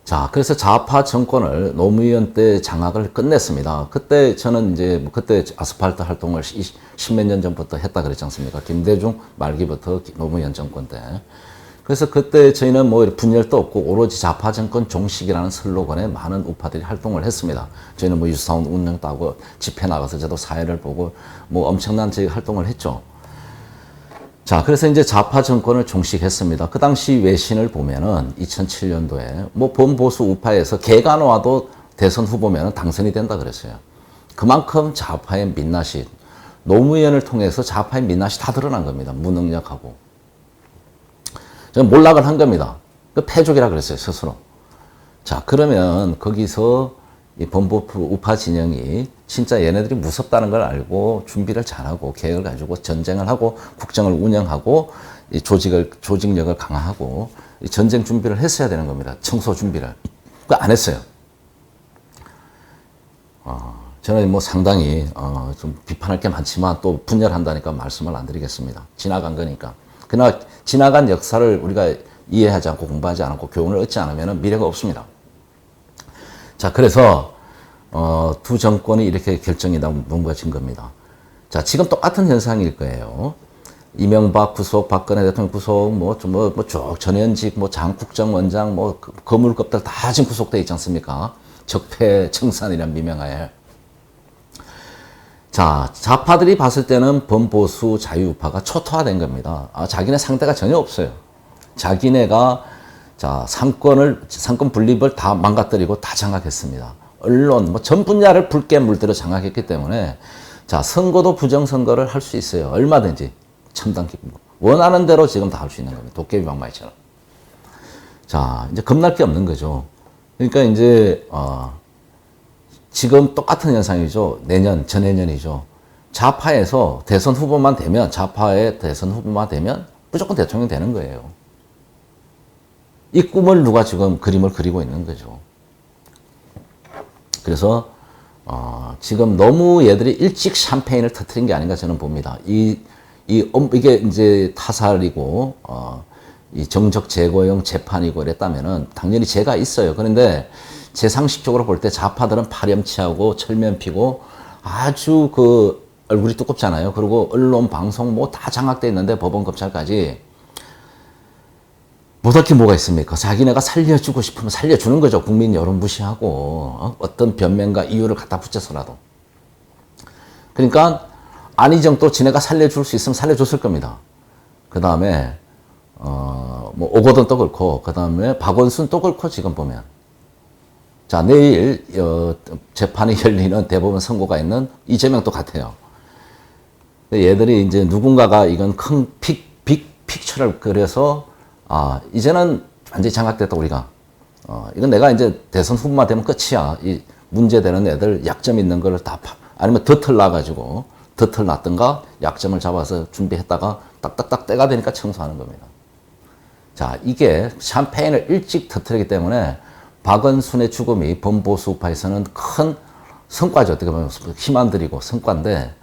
Speaker 1: 자, 그래서 좌파 정권을 노무현 때 장악을 끝냈습니다. 그때 저는 이제 그때 아스팔트 활동을 10몇 년 전부터 했다 그랬지 않습니까? 김대중 말기부터 노무현 정권 때. 그래서 그때 저희는 뭐 분열도 없고 오로지 좌파 정권 종식이라는 슬로건에 많은 우파들이 활동을 했습니다. 저희는 뭐 유스타운 운영도 하고 집회 나가서 저도 사회를 보고 뭐 엄청난 저희 활동을 했죠. 자, 그래서 이제 좌파 정권을 종식했습니다. 그 당시 외신을 보면은 2007년도에 뭐 범보수 우파에서 개가 나와도 대선 후보면 당선이 된다 그랬어요. 그만큼 좌파의 민낯이, 노무현을 통해서 좌파의 민낯이 다 드러난 겁니다. 무능력하고. 저는 몰락을 한 겁니다. 그 패족이라 그랬어요, 스스로. 자, 그러면 거기서 이 범보수 우파 진영이 진짜 얘네들이 무섭다는 걸 알고 준비를 잘하고 계획을 가지고 전쟁을 하고 국정을 운영하고 이 조직력을 강화하고 이 전쟁 준비를 했어야 되는 겁니다. 청소 준비를. 그거 안 했어요. 저는 뭐 상당히 좀 비판할 게 많지만 또 분열한다니까 말씀을 안 드리겠습니다. 지나간 거니까. 그러나 지나간 역사를 우리가 이해하지 않고 공부하지 않고 교훈을 얻지 않으면 미래가 없습니다. 자, 그래서 두 정권이 이렇게 결정이 무너진 겁니다. 자, 지금 똑같은 현상일 거예요. 이명박 구속, 박근혜 대통령 구속, 쭉 전현직, 장국정원장, 거물급들 다 지금 구속돼 있지 않습니까? 적폐 청산이란 미명하에. 자, 좌파들이 봤을 때는 범보수 자유우파가 초토화된 겁니다. 자기네 상대가 전혀 없어요. 자기네가 상권 분립을 다 망가뜨리고 다 장악했습니다. 언론, 전 분야를 붉게 물들여 장악했기 때문에 자, 선거도 부정선거를 할 수 있어요. 얼마든지. 첨단 기분. 원하는 대로 지금 다 할 수 있는 겁니다. 도깨비 방망이처럼. 자, 이제 겁날 게 없는 거죠. 그러니까 이제, 지금 똑같은 현상이죠. 내년, 전내년이죠. 좌파에서 대선 후보만 되면, 좌파의 대선 후보만 되면 무조건 대통령 되는 거예요. 이 꿈을 누가 지금 그림을 그리고 있는 거죠. 그래서, 지금 너무 얘들이 일찍 샴페인을 터뜨린 게 아닌가 저는 봅니다. 이게 이제 타살이고, 이 정적 제거용 재판이고 이랬다면은 당연히 죄가 있어요. 그런데 제 상식적으로 볼 때 좌파들은 파렴치하고 철면 피고 아주 그 얼굴이 두껍잖아요. 그리고 언론, 방송 다 장악돼 있는데 법원, 검찰까지 못할 게 뭐가 있습니까? 자기네가 살려주고 싶으면 살려주는 거죠. 국민 여론 무시하고 어떤 변명과 이유를 갖다 붙여서라도. 그러니까 안희정 또 지네가 살려줄 수 있으면 살려줬을 겁니다. 그 다음에 오거돈 또 그렇고, 그 다음에 박원순 또 그렇고, 지금 보면. 자, 내일, 재판이 열리는 대법원 선고가 있는 이재명도 같아요. 얘들이 이제 누군가가 이건 큰 픽처를 그려서, 이제는 완전히 장악됐다, 우리가. 이건 내가 이제 대선 후보만 되면 끝이야. 이 문제되는 애들 약점 있는 걸 다, 아니면 덫을 놔가지고, 덫을 놨든가, 약점을 잡아서 준비했다가 딱딱딱 때가 되니까 청소하는 겁니다. 자, 이게 샴페인을 일찍 터뜨리기 때문에 박원순의 죽음이 범보수파에서는 큰 성과죠. 어떻게 보면 힘 안 들이고 성과인데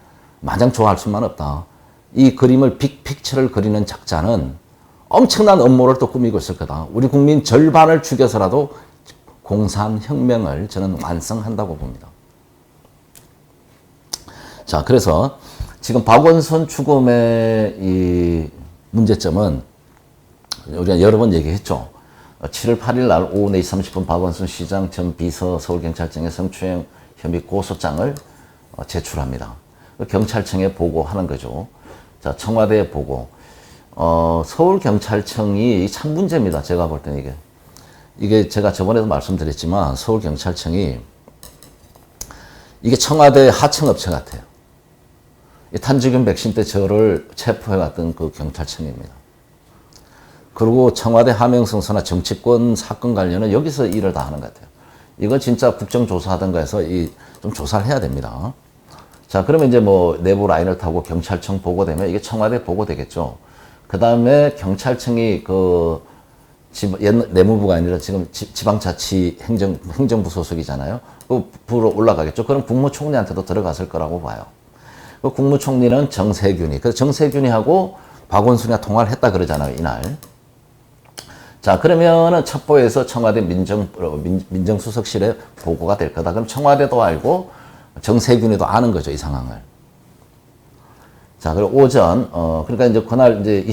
Speaker 1: 마냥 좋아할 수만 없다. 이 그림을 빅픽처를 그리는 작자는 엄청난 음모를 또 꾸미고 있을 거다. 우리 국민 절반을 죽여서라도 공산혁명을 저는 완성한다고 봅니다. 자, 그래서 지금 박원순 죽음의 이 문제점은 우리가 여러 번 얘기했죠. 7월 8일 날 오후 4시 30분 박원순 시장 전 비서 서울경찰청에 성추행 혐의 고소장을 제출합니다. 경찰청에 보고하는 거죠. 자, 청와대에 보고. 서울경찰청이 참 문제입니다. 제가 볼 때는 이게 제가 저번에도 말씀드렸지만 서울경찰청이 이게 청와대 하청업체 같아요. 탄저균 백신 때 저를 체포해 갔던 그 경찰청입니다. 그리고 청와대 하명성소나 정치권 사건 관련은 여기서 일을 다 하는 것 같아요. 이거 진짜 국정조사하던가 해서 좀 조사를 해야 됩니다. 자, 그러면 이제 내부 라인을 타고 경찰청 보고되면 이게 청와대 보고되겠죠. 그 다음에 경찰청이 내무부가 아니라 지금 지방자치 행정부 소속이잖아요. 그 부로 올라가겠죠. 그럼 국무총리한테도 들어갔을 거라고 봐요. 그 국무총리는 정세균이. 그래서 정세균이하고 박원순이가 통화를 했다 그러잖아요, 이날. 자, 그러면은 첩보에서 청와대 민정수석실에 보고가 될 거다. 그럼 청와대도 알고 정세균이도 아는 거죠, 이 상황을. 자, 그리고 오전, 그러니까 이제 그날 이제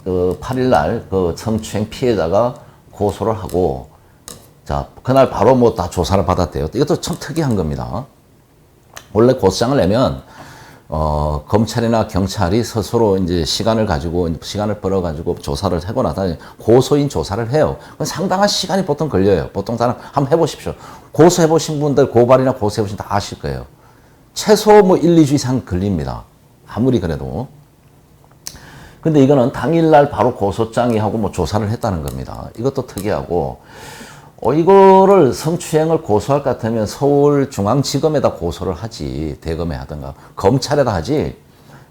Speaker 1: 8일 날 그 성추행 피해자가 고소를 하고, 자, 그날 바로 다 조사를 받았대요. 이것도 참 특이한 겁니다. 원래 고소장을 내면 검찰이나 경찰이 스스로 이제 시간을 벌어가지고 조사를 하고 나서 고소인 조사를 해요. 상당한 시간이 보통 걸려요. 보통 사람 한번 해보십시오. 고소해보신 분들, 고발이나 고소해보신 다 아실 거예요. 최소 1, 2주 이상 걸립니다. 아무리 그래도. 근데 이거는 당일날 바로 고소장이 하고 조사를 했다는 겁니다. 이것도 특이하고, 이거를 성추행을 고소할 것 같으면 서울중앙지검에다 고소를 하지, 대검에 하든가 검찰에다 하지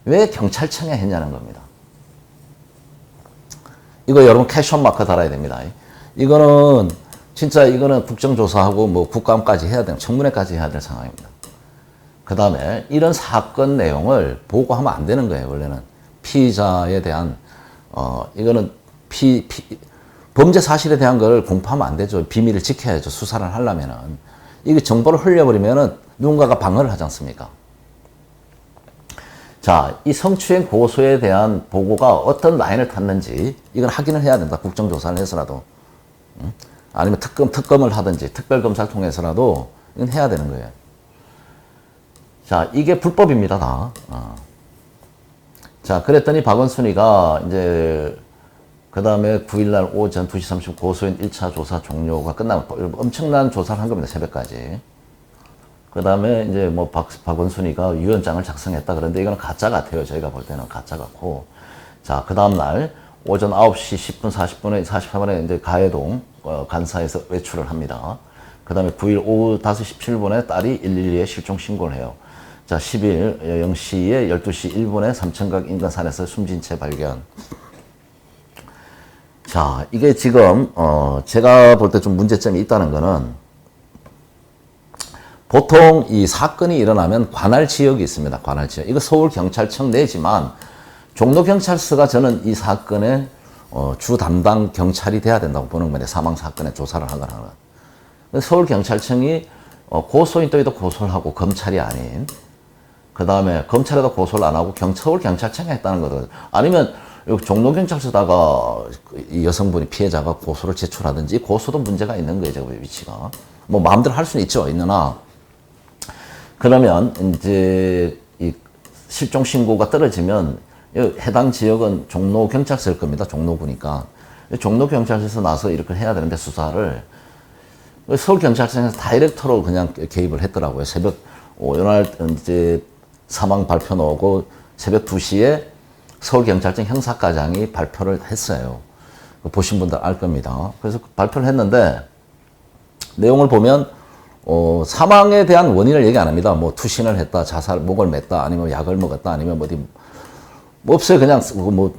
Speaker 1: 왜 경찰청에 했냐는 겁니다. 이거 여러분 캐션 마크 달아야 됩니다. 이거는 진짜 국정조사하고 국감까지 해야 되는, 청문회까지 해야 될 상황입니다. 그 다음에 이런 사건 내용을 보고하면 안 되는 거예요, 원래는. 피의자에 대한, 이거는 범죄 사실에 대한 걸 공표하면 안 되죠. 비밀을 지켜야죠. 수사를 하려면은. 이게 정보를 흘려버리면은 누군가가 방어를 하지 않습니까? 자, 이 성추행 고소에 대한 보고가 어떤 라인을 탔는지 이건 확인을 해야 된다. 국정조사를 해서라도. 아니면 특검을 하든지 특별검사를 통해서라도 이건 해야 되는 거예요. 자, 이게 불법입니다, 다. 자, 그랬더니 박원순이가 이제 그 다음에 9일날 오전 2시 30분 고소인 1차 조사 종료가 끝나면 엄청난 조사를 한 겁니다, 새벽까지. 그 다음에 이제 뭐 박원순이가 유언장을 작성했다. 그런데 이거는 가짜 같아요. 저희가 볼 때는 가짜 같고. 자, 그 다음날 오전 9시 10분 44분에 이제 가해동 간사에서 외출을 합니다. 그 다음에 9일 오후 5시 17분에 딸이 112에 실종 신고를 해요. 자, 10일 0시에 12시 1분에 삼천각 인근산에서 숨진 채 발견. 자, 이게 지금 제가 볼 때 좀 문제점이 있다는 거는 보통 이 사건이 일어나면 관할 지역이 있습니다. 관할 지역. 이거 서울경찰청 내지만 종로경찰서가 저는 이 사건의 주 담당 경찰이 돼야 된다고 보는 겁니다. 사망사건의 조사를 하거나. 서울경찰청이 고소인 또이도 고소를 하고 검찰이 아닌, 그 다음에 검찰에도 고소를 안 하고 서울경찰청에 했다는 거든. 아니면 종로경찰서다가 이 여성분이 피해자가 고소를 제출하든지, 고소도 문제가 있는 거예요. 저 위치가. 뭐 마음대로 할 수는 있죠. 있느나 그러면 이제 이 실종 신고가 떨어지면 해당 지역은 종로경찰서일 겁니다. 종로구니까. 종로경찰서에서 나서 이렇게 해야 되는데 수사를 서울경찰청에서 다이렉터로 그냥 개입을 했더라고요. 새벽, 이날 이제 사망 발표 나오고 새벽 2시에 서울경찰청 형사과장이 발표를 했어요. 보신 분들 알 겁니다. 그래서 발표를 했는데 내용을 보면 사망에 대한 원인을 얘기 안 합니다. 뭐 투신을 했다, 자살, 목을 맸다, 아니면 약을 먹었다, 아니면 어디 뭐 없어요. 그냥 뭐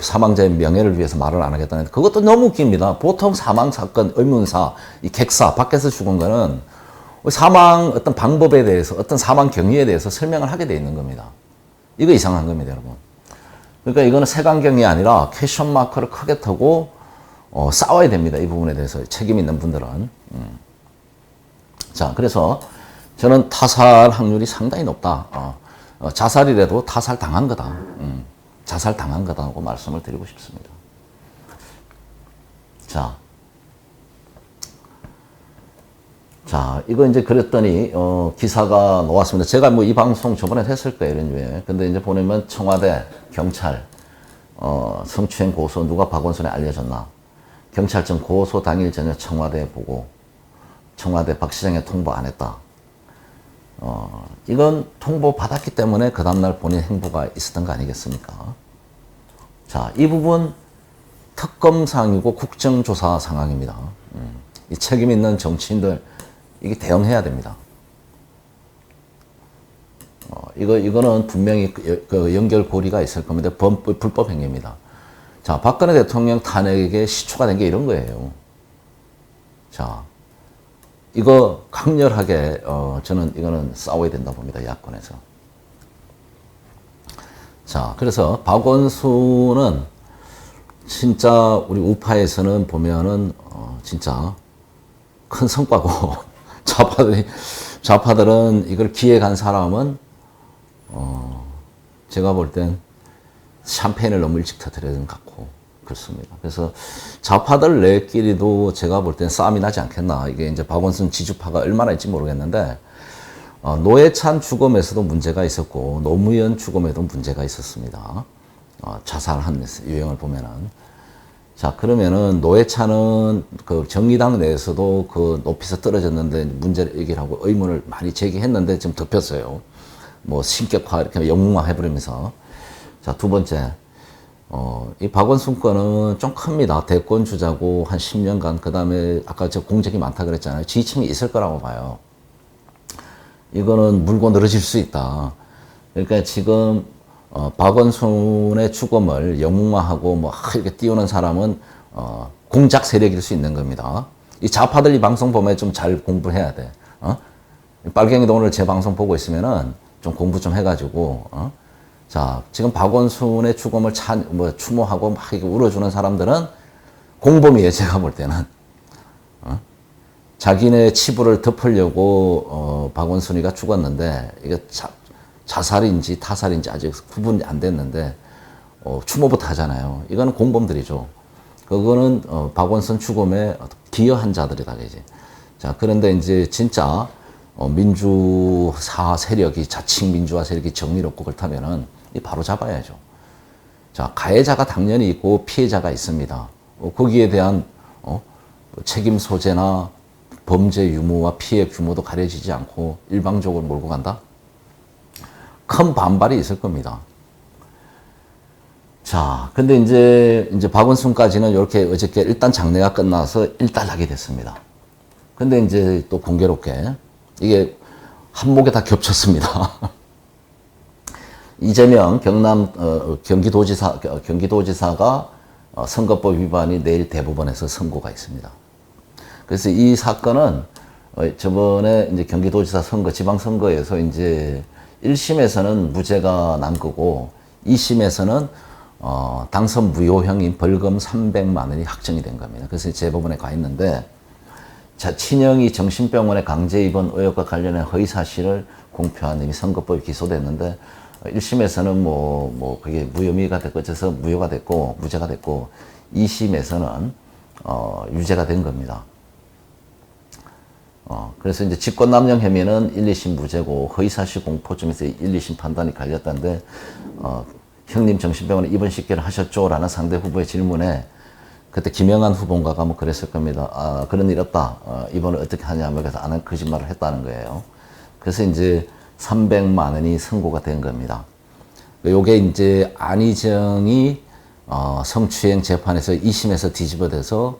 Speaker 1: 사망자의 명예를 위해서 말을 안 하겠다는. 그것도 너무 웃깁니다. 보통 사망 사건 의문사, 이 객사 밖에서 죽은 거는 사망 어떤 방법에 대해서, 어떤 사망 경위에 대해서 설명을 하게 돼 있는 겁니다. 이거 이상한 겁니다, 여러분. 그러니까 이거는 색안경이 아니라 퀘션 마크를 크게 타고 싸워야 됩니다. 이 부분에 대해서 책임 있는 분들은. 자, 그래서 저는 타살 확률이 상당히 높다. 자살이라도 타살 당한 거다. 자살 당한 거다고 말씀을 드리고 싶습니다. 자, 이거 이제 그랬더니, 기사가 나왔습니다. 제가 뭐 이 방송 저번에 했을 거예요, 이런 류에. 근데 이제 보내면 청와대, 경찰, 성추행 고소 누가 박원순에 알려줬나. 경찰청 고소 당일 저녁 청와대에 보고, 청와대 박 시장에 통보 안 했다. 이건 통보 받았기 때문에 그 다음날 본인 행보가 있었던 거 아니겠습니까? 자, 이 부분 특검상이고 국정조사 상황입니다. 이 책임 있는 정치인들, 이게 대응해야 됩니다. 이거는 분명히 그 연결고리가 있을 겁니다. 불법 행위입니다. 자, 박근혜 대통령 탄핵에 시초가 된 게 이런 거예요. 자, 이거 강렬하게 저는 이거는 싸워야 된다 봅니다. 야권에서. 자, 그래서 박원순은 진짜 우리 우파에서는 보면은 진짜 큰 성과고 좌파들은 이걸 기획한 사람은 제가 볼 땐 샴페인을 너무 일찍 터뜨려야 되는 것 같고 그렇습니다. 그래서 좌파들 내끼리도 제가 볼 땐 싸움이 나지 않겠나. 이게 이제 박원순 지주파가 얼마나 있지 모르겠는데 노회찬 죽음에서도 문제가 있었고 노무현 죽음에도 문제가 있었습니다. 자살한 유형을 보면은. 자, 그러면은 노회찬은 그 정의당 내에서도 그 높이서 떨어졌는데 문제를 얘기를 하고 의문을 많이 제기했는데 지금 덮였어요. 뭐 신격화 이렇게 영웅화 해버리면서. 자, 두 번째. 이 박원순 건은 좀 큽니다. 대권 주자고 한 10년간, 그 다음에 아까 저 공적이 많다 그랬잖아요. 지지층이 있을 거라고 봐요. 이거는 물고 늘어질 수 있다. 그러니까 지금 박원순의 죽음을 영웅화하고 뭐 이렇게 띄우는 사람은 공작 세력일 수 있는 겁니다. 이 좌파들 이 방송 보면 좀 잘 공부해야 돼. 빨갱이도 오늘 제 방송 보고 있으면은 좀 공부 좀 해가지고, 자, 지금 박원순의 죽음을 추모하고 막 이렇게 울어주는 사람들은 공범이에요, 제가 볼 때는. 자기네 치부를 덮으려고, 박원순이가 죽었는데, 이게 자살인지 타살인지 아직 구분이 안 됐는데, 추모부터 하잖아요. 이거는 공범들이죠. 그거는, 박원순 죽음에 기여한 자들이다, 이제. 자, 그런데 이제 진짜, 민주사 세력이, 자칭 민주화 세력이 정의롭고 그렇다면은, 바로 잡아야죠. 자, 가해자가 당연히 있고 피해자가 있습니다. 거기에 대한, 책임 소재나 범죄 유무와 피해 규모도 가려지지 않고 일방적으로 몰고 간다? 큰 반발이 있을 겁니다. 자, 근데 이제 박원순까지는 이렇게 어저께 일단 장례가 끝나서 일단락이 됐습니다. 근데 이제 또 공교롭게 이게 한목에 다 겹쳤습니다. 이재명 경기도지사가 선거법 위반이 내일 대법원에서 선고가 있습니다. 그래서 이 사건은 저번에 이제 경기도지사 선거, 지방선거에서 이제 1심에서는 무죄가 난 거고 2심에서는 당선 무효형인 벌금 300만 원이 확정이 된 겁니다. 그래서 재법원에 가 있는데 자, 친형이 정신병원에 강제 입원 의혹과 관련해 허위 사실을 공표한 이미 선거법에 기소됐는데 1심에서는 그게 무혐의가 됐고, 어째서 무효가 됐고, 무죄가 됐고, 2심에서는, 유죄가 된 겁니다. 그래서 이제 직권남용 혐의는 1, 2심 무죄고, 허위사실 공포점에서 1, 2심 판단이 갈렸다는데, 형님 정신병원에 입원시키를 하셨죠? 라는 상대 후보의 질문에, 그때 김영한 후보인가가 그랬을 겁니다. 그런 일 없다. 입원을 어떻게 하냐면, 그래서 안 한 거짓말을 했다는 거예요. 그래서 이제, 300만 원이 선고가 된 겁니다. 요게 이제 안희정이 성추행 재판에서 2심에서 뒤집어져서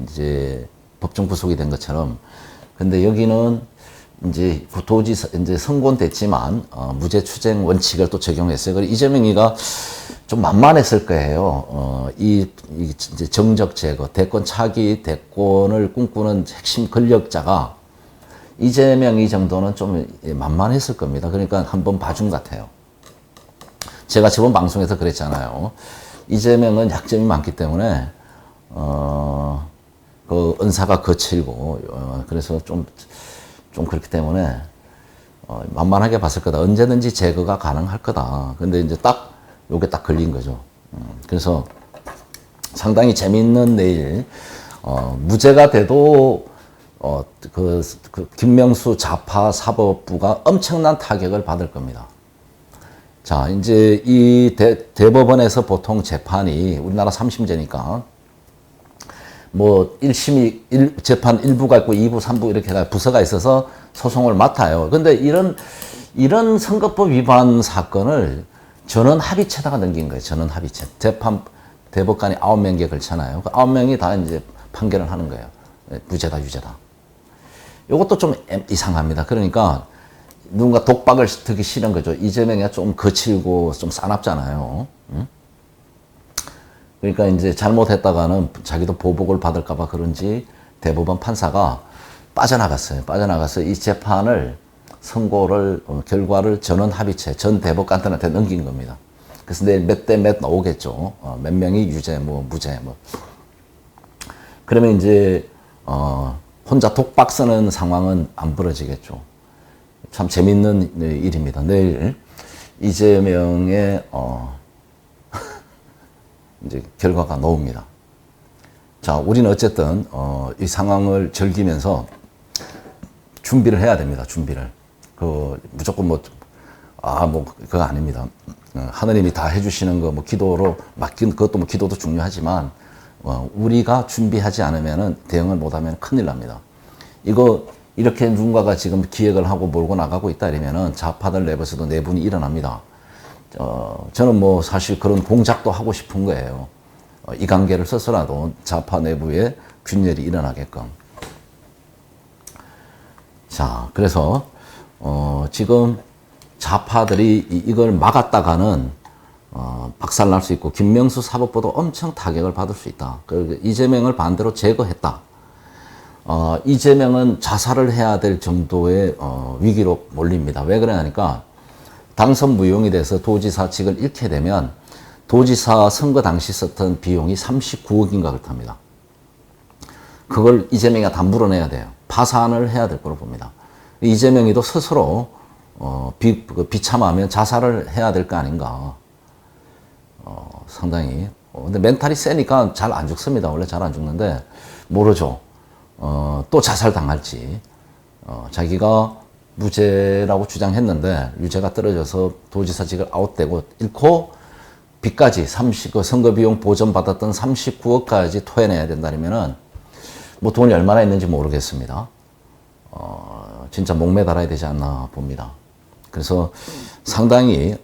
Speaker 1: 이제 법정 구속이 된 것처럼, 근데 여기는 이제 도지사 이제 선고는 됐지만 무죄 추정 원칙을 또 적용했어요. 그리고 이재명이가 좀 만만했을 거예요. 이제 정적 제거, 대권 차기, 대권을 꿈꾸는 핵심 권력자가 이재명이 정도는 좀 만만했을 겁니다. 그러니까 한번 봐준 것 같아요. 제가 저번 방송에서 그랬잖아요. 이재명은 약점이 많기 때문에, 그 은사가 거칠고, 그래서 좀 그렇기 때문에, 만만하게 봤을 거다. 언제든지 제거가 가능할 거다. 근데 이제 요게 딱 걸린 거죠. 그래서 상당히 재밌는 내일, 무죄가 돼도 김명수 좌파 사법부가 엄청난 타격을 받을 겁니다. 자, 이제 이 대법원에서 보통 재판이 우리나라 3심제니까 1심이 재판 1부가 있고 2부, 3부 이렇게 부서가 있어서 소송을 맡아요. 근데 이런 선거법 위반 사건을 전원 합의체다가 넘긴 거예요. 전원 합의체. 대법관이 9명에 걸잖아요. 그 9명이 다 이제 판결을 하는 거예요. 무죄다, 유죄다. 이것도 좀 이상합니다. 그러니까 누군가 독박을 듣기 싫은 거죠. 이재명이 좀 거칠고 좀 싸납잖아요. 응? 그러니까 이제 잘못했다가는 자기도 보복을 받을까봐 그런지 대법원 판사가 빠져나가서 이 재판을 결과를 전원 합의체, 전 대법관들한테 넘긴 겁니다. 그래서 내일 몇 대 몇 나오겠죠. 몇 명이 유죄, 무죄, 그러면 이제, 혼자 독박 쓰는 상황은 안 벌어지겠죠. 참 재밌는 일입니다. 내일 이재명의 이제 결과가 나옵니다. 자, 우리는 어쨌든 이 상황을 즐기면서 준비를 해야 됩니다. 준비를. 무조건 그거 아닙니다. 하느님이 다 해주시는 거 기도로 맡긴 그것도 기도도 중요하지만 우리가 준비하지 않으면은 대응을 못하면 큰일 납니다. 이거 이렇게 누군가가 지금 기획을 하고 몰고 나가고 있다 이러면은 좌파들 내부에서도 내분이 일어납니다. 저는 사실 그런 공작도 하고 싶은 거예요. 이관계를 써서라도 좌파 내부에 균열이 일어나게끔. 자, 그래서 지금 좌파들이 이걸 막았다가는 박살날 수 있고 김명수 사법부도 엄청 타격을 받을 수 있다. 이재명을 반대로 제거했다. 이재명은 자살을 해야 될 정도의 위기로 몰립니다. 왜 그러냐니까 당선 무용이 돼서 도지사직을 잃게 되면 도지사 선거 당시 썼던 비용이 39억인가 그렇답니다. 그걸 이재명이가 다 물어내야 돼요. 파산을 해야 될 거로 봅니다. 이재명이도 스스로 비참하면 자살을 해야 될 거 아닌가. 상당히. 근데 멘탈이 세니까 잘 안 죽습니다. 원래 잘 안 죽는데 모르죠. 또 자살 당할지. 자기가 무죄라고 주장했는데 유죄가 떨어져서 도지사직을 아웃되고 잃고 빚까지 그 선거비용 보전받았던 39억까지 토해내야 된다면은 뭐 돈이 얼마나 있는지 모르겠습니다. 진짜 목매달아야 되지 않나 봅니다. 그래서 상당히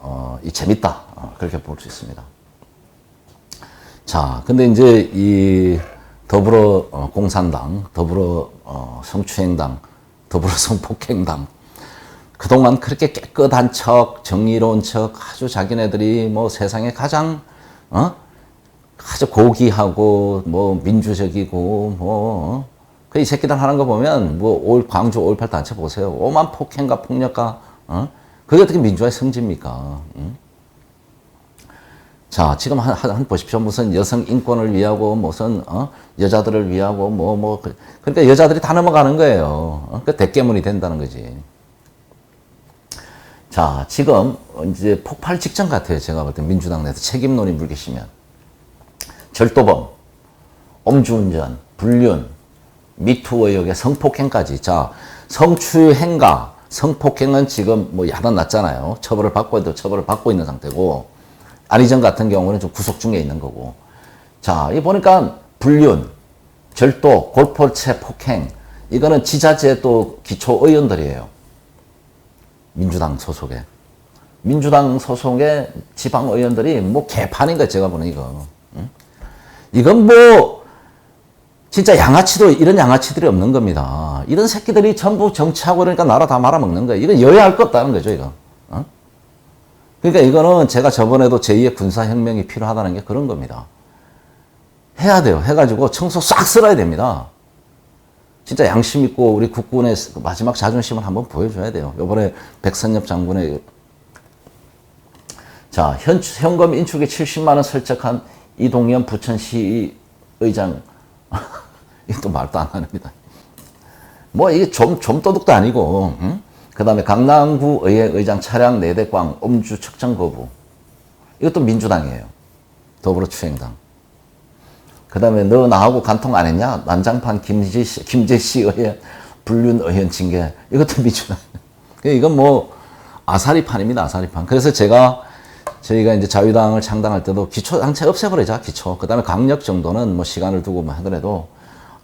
Speaker 1: 재밌다 그렇게 볼 수 있습니다. 자, 근데 이제 이 더불어 공산당, 더불어 성추행당, 더불어 성폭행당 그동안 그렇게 깨끗한 척, 정의로운 척, 아주 자기네들이 뭐 세상에 가장 아주 고귀하고 뭐 민주적이고 뭐 그 이 새끼들 하는 거 보면 뭐 광주 5.18 단체 보세요. 오만 폭행과 폭력과 그게 어떻게 민주화의 성지입니까? 자, 지금 한 보십시오. 무슨 여성 인권을 위하고 무슨 여자들을 위하고 그러니까 여자들이 다 넘어가는 거예요. 그 대깨문이 된다는 거지. 자, 지금 이제 폭발 직전 같아요. 제가 볼 때 민주당 내에서 책임론이 물기시면 절도범, 음주운전, 불륜, 미투 의혹의 성폭행까지. 자, 성추행과 성폭행은 지금 뭐 야단 났잖아요. 처벌을 받고 있는 상태고, 안희정 같은 경우는 좀 구속 중에 있는 거고. 자, 이 보니까 불륜, 절도, 골포체 폭행, 이거는 지자체 또 기초 의원들이에요. 민주당 소속의. 민주당 소속의 지방 의원들이 뭐 개판인 거야, 제가 보는 이거. 응? 이건 뭐, 진짜 양아치도 이런 양아치들이 없는 겁니다. 이런 새끼들이 전부 정치하고 그러니까 나라 다 말아먹는 거예요. 이건 여야할 거 없다는 거죠, 이거. 그러니까 이거는 제가 저번에도 제2의 군사혁명이 필요하다는 게 그런 겁니다. 해야 돼요. 해가지고 청소 싹 쓸어야 됩니다. 진짜 양심 있고 우리 국군의 마지막 자존심을 한번 보여줘야 돼요. 요번에 백선엽 장군의 자, 현금 인축에 70만 원 설적한 이동현 부천시 의장 이게 또 말도 안 합니다. 뭐 이게 좀 도둑도 아니고, 응? 그 다음에 강남구 의회 의장 차량 4대 꽝 음주 측정 거부. 이것도 민주당이에요. 더불어추행당. 그 다음에 너 나하고 간통 안 했냐? 난장판 김제시 의회 불륜 의원 징계. 이것도 민주당. 이건 뭐 아사리판입니다. 아사리판. 그래서 저희가 이제 자유당을 창당할 때도 기초단체 없애버리자, 기초. 그 다음에 강력 정도는 뭐 시간을 두고 뭐 하더라도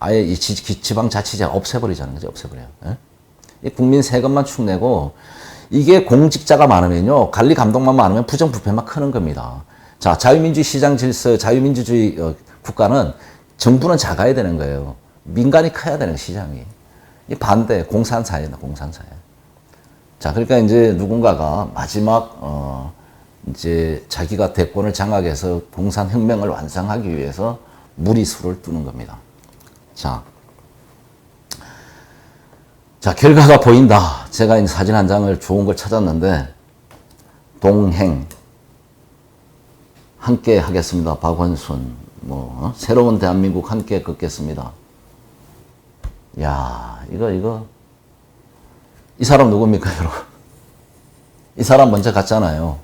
Speaker 1: 아예 이 지방자치제 없애버리자는 거죠, 없애버려요. 예? 이 국민 세금만 축내고 이게 공직자가 많으면요, 관리 감독만 많으면 부정부패만 크는 겁니다. 자, 자유민주주의 시장 질서, 자유민주주의 국가는 정부는 작아야 되는 거예요. 민간이 커야 되는 시장이. 이 반대, 공산사회다, 공산사회. 자, 그러니까 이제 누군가가 마지막, 이제 자기가 대권을 장악해서 공산혁명을 완성하기 위해서 무리수를 두는 겁니다. 자, 결과가 보인다. 제가 이제 사진 한 장을 좋은 걸 찾았는데, 동행, 함께 하겠습니다. 박원순, 새로운 대한민국 함께 걷겠습니다. 야, 이 사람 누굽니까, 여러분? 이 사람 먼저 갔잖아요.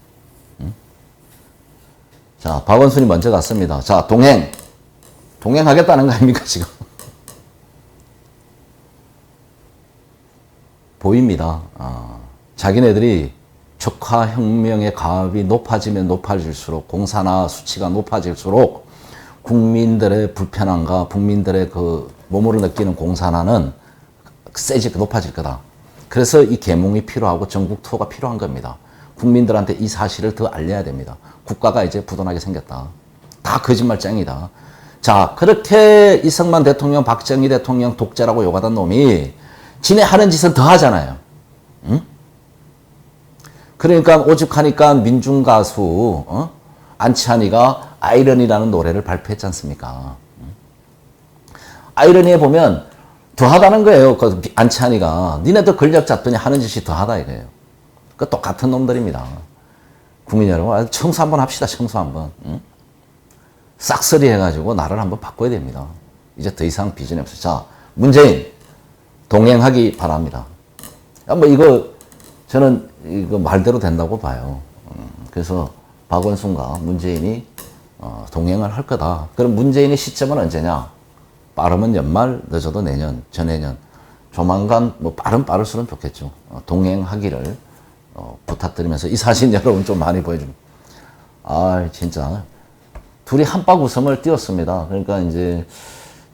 Speaker 1: 응? 자, 박원순이 먼저 갔습니다. 자, 동행하겠다는 거 아닙니까, 지금? 보입니다. 자기네들이 적화혁명의 가압이 높아지면 높아질수록, 공산화 수치가 높아질수록 국민들의 불편함과 국민들의 그 몸으로 느끼는 공산화는 높아질 거다. 그래서 이 계몽이 필요하고 전국 투어가 필요한 겁니다. 국민들한테 이 사실을 더 알려야 됩니다. 국가가 이제 부도나게 생겼다. 다 거짓말쟁이다. 자, 그렇게 이승만 대통령, 박정희 대통령 독재라고 욕하던 놈이 지네 하는 짓은 더 하잖아요. 응? 그러니까 오죽하니까 민중가수 안치환이가 아이러니라는 노래를 발표했지 않습니까? 아이러니에 보면 더하다는 거예요. 그 안치환이가. 니네도 권력 잡더니 하는 짓이 더하다 이거예요. 그 똑같은 놈들입니다. 국민 여러분, 청소 한번 합시다. 청소 한번. 응? 싹쓸이 해가지고 나라를 한번 바꿔야 됩니다. 이제 더 이상 비전이 없어요. 자, 문재인 동행하기 바랍니다. 뭐 이거 저는 이거 말대로 된다고 봐요. 그래서 박원순과 문재인이 동행을 할 거다. 그럼 문재인의 시점은 언제냐? 빠르면 연말, 늦어도 내년, 전내년. 조만간 뭐 빠를수록 좋겠죠. 동행하기를 부탁드리면서 이 사진 여러분 좀 많이 보여줍니다. 아, 진짜. 둘이 한박 웃음을 띄웠습니다. 그러니까 이제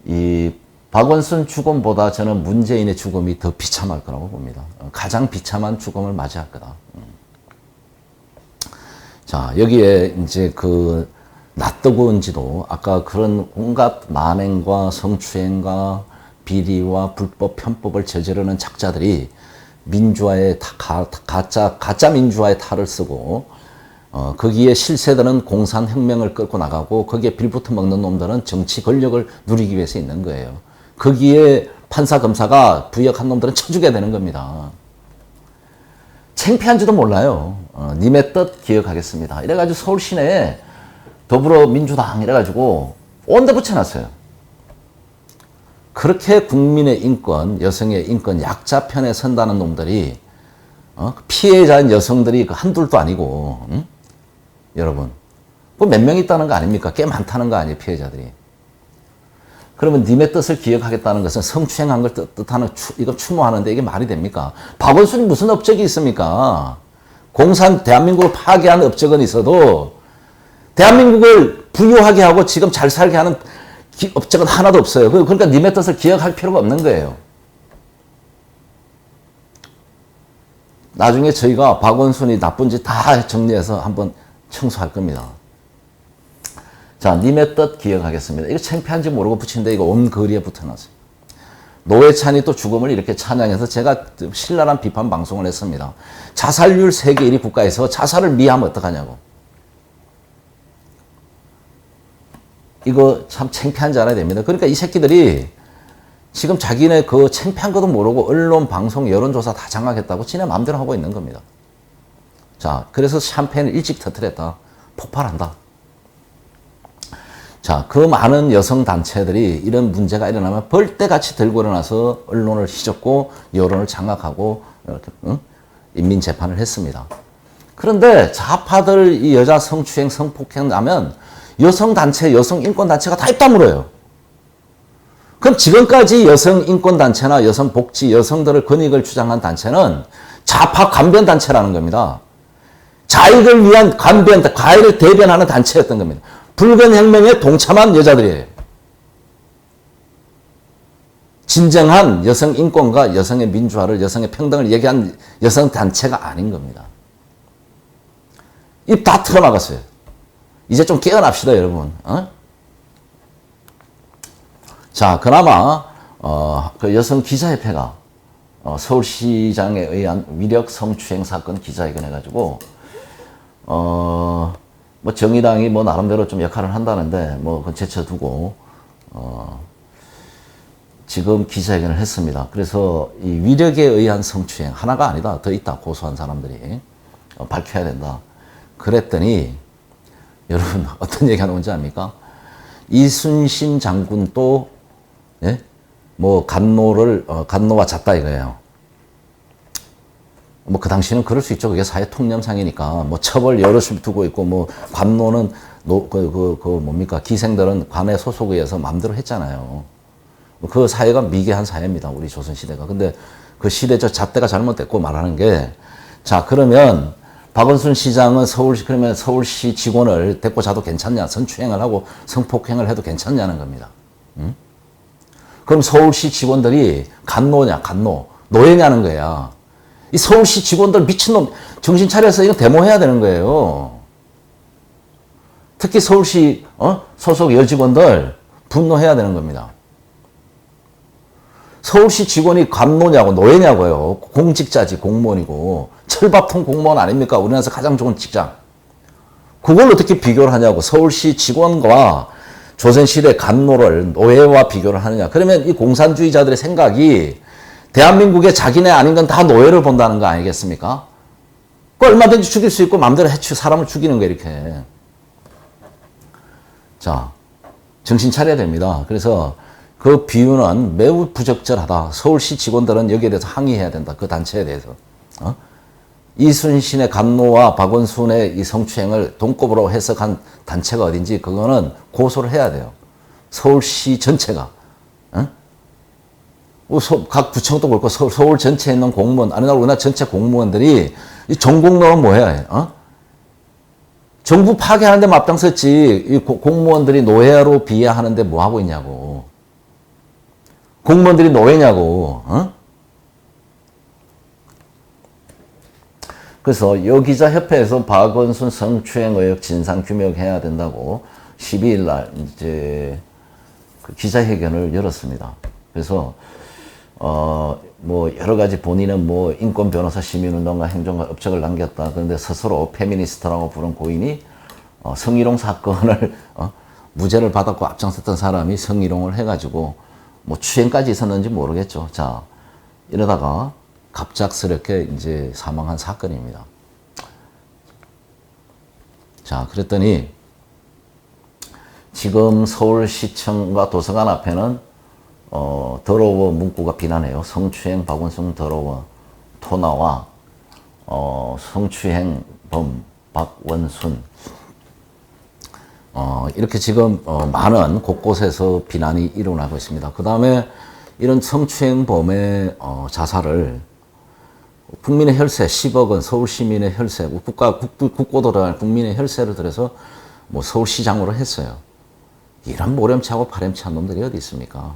Speaker 1: 이 박원순 죽음보다 저는 문재인의 죽음이 더 비참할 거라고 봅니다. 가장 비참한 죽음을 맞이할 거다. 자, 여기에 이제 그 낯뜨거운지도 아까 그런 온갖 만행과 성추행과 비리와 불법 편법을 저지르는 작자들이 민주화의 가짜 민주화의 탈을 쓰고 거기에 실세들은 공산혁명을 끌고 나가고 거기에 빌붙어 먹는 놈들은 정치 권력을 누리기 위해서 있는 거예요. 거기에 판사 검사가 부역한 놈들은 쳐죽여야 되는 겁니다. 창피한지도 몰라요. 님의 뜻 기억하겠습니다. 이래가지고 서울 시내에 더불어민주당 이래가지고 온데 붙여놨어요. 그렇게 국민의 인권, 여성의 인권 약자 편에 선다는 놈들이 피해자인 여성들이 한둘도 아니고 여러분 그 몇 명 있다는 거 아닙니까? 꽤 많다는 거 아니에요, 피해자들이. 그러면 님의 뜻을 기억하겠다는 것은 성추행한 걸 뜻하는 이거 추모하는데 이게 말이 됩니까? 박원순이 무슨 업적이 있습니까? 대한민국을 파괴한 업적은 있어도 대한민국을 부유하게 하고 지금 잘 살게 하는 업적은 하나도 없어요. 그러니까 님의 뜻을 기억할 필요가 없는 거예요. 나중에 저희가 박원순이 나쁜 짓 다 정리해서 한번 청소할 겁니다. 자, 님의 뜻 기억하겠습니다. 이거 창피한지 모르고 붙인데 이거 온 거리에 붙여놨어요. 노회찬이 또 죽음을 이렇게 찬양해서 제가 신랄한 비판 방송을 했습니다. 자살률 세계 1위 국가에서 자살을 미하면 어떡하냐고. 이거 참 창피한지 알아야 됩니다. 그러니까 이 새끼들이 지금 자기네 그 창피한 것도 모르고 언론, 방송, 여론조사 다 장악했다고 지네 마음대로 하고 있는 겁니다. 자, 그래서 샴페인을 일찍 터뜨렸다. 폭발한다. 자, 그 많은 여성단체들이 이런 문제가 일어나면 벌떼같이 들고 일어나서 언론을 휘젓고 여론을 장악하고 이렇게, 인민재판을 했습니다. 그런데 좌파들 이 여자 성추행, 성폭행 나면 여성단체, 여성인권단체가 다 입 다물어요. 그럼 지금까지 여성인권단체나 여성복지, 여성들의 권익을 주장한 단체는 좌파 관변단체라는 겁니다. 자익을 위한 과일을 대변하는 단체였던 겁니다. 붉은 혁명에 동참한 여자들이에요. 진정한 여성 인권과 여성의 민주화를, 여성의 평등을 얘기한 여성 단체가 아닌 겁니다. 입 다 틀어막았어요. 이제 좀 깨어납시다, 여러분. 자, 그나마 그 여성 기자협회가 서울시장에 의한 위력 성추행 사건 기자회견 해가지고 뭐 정의당이 뭐 나름대로 좀 역할을 한다는데 뭐 그건 제쳐두고 지금 기자회견을 했습니다. 그래서 이 위력에 의한 성추행 하나가 아니다. 더 있다. 고소한 사람들이 밝혀야 된다. 그랬더니 여러분 어떤 얘기가 나온지 압니까? 이순신 장군도 예? 뭐 간노와 잤다 이거예요. 뭐 그 당시는 그럴 수 있죠. 그게 사회 통념상이니까 뭐 처벌 여럿을 두고 있고 뭐 관노는 뭡니까 기생들은 관에 소속에 의해서 마음대로 했잖아요. 그 사회가 미개한 사회입니다. 우리 조선 시대가. 근데 그 시대 저 잣대가 잘못됐고 말하는 게 자 그러면 박원순 시장은 그러면 서울시 직원을 데리고 자도 괜찮냐? 성추행을 하고 성폭행을 해도 괜찮냐는 겁니다. 그럼 서울시 직원들이 간노냐? 노예냐는 거야. 이 서울시 직원들 미친놈 정신 차려서 이거 데모해야 되는 거예요. 특히 서울시 소속 여직원들 분노해야 되는 겁니다. 서울시 직원이 간노냐고 노예냐고요. 공직자지 공무원이고 철밥통 공무원 아닙니까? 우리나라에서 가장 좋은 직장. 그걸 어떻게 비교를 하냐고. 서울시 직원과 조선시대 간노를 노예와 비교를 하느냐. 그러면 이 공산주의자들의 생각이 대한민국의 자기네 아닌 건 다 노예를 본다는 거 아니겠습니까? 그 얼마든지 죽일 수 있고 마음대로 사람을 죽이는 거 이렇게. 자, 정신 차려야 됩니다. 그래서 그 비유는 매우 부적절하다. 서울시 직원들은 여기에 대해서 항의해야 된다. 그 단체에 대해서. 이순신의 간노와 박원순의 이 성추행을 동급으로 해석한 단체가 어딘지 그거는 고소를 해야 돼요. 서울시 전체가. 각 구청도 그렇고 서울 전체에 있는 공무원, 아니 우리나라 전체 공무원들이 이 전공로는 뭐야? 정부 파괴하는데 앞장섰지. 이 공무원들이 노예로 비하하는데 뭐 하고 있냐고. 공무원들이 노예냐고. 그래서 여기자협회에서 박원순 성추행 의혹 진상 규명해야 된다고 12일 날 이제 그 기자회견을 열었습니다. 그래서 뭐 여러 가지 본인은 뭐 인권 변호사 시민운동가 행정가 업적을 남겼다. 그런데 스스로 페미니스트라고 부른 고인이 성희롱 사건을 무죄를 받았고 앞장섰던 사람이 성희롱을 해가지고 뭐 추행까지 있었는지 모르겠죠. 자, 이러다가 갑작스럽게 이제 사망한 사건입니다. 자, 그랬더니 지금 서울시청과 도서관 앞에는 더러워 문구가 비난해요. 성추행 박원순 더러워 토나와 성추행 범 박원순 이렇게 지금 많은 곳곳에서 비난이 일어나고 있습니다. 그 다음에 이런 성추행 범의 자살을 국민의 혈세 10억 원, 서울 시민의 혈세, 국고도 들어갈 국민의 혈세를 들여서 뭐 서울시장으로 했어요. 이런 모렴치하고 파렴치한 놈들이 어디 있습니까?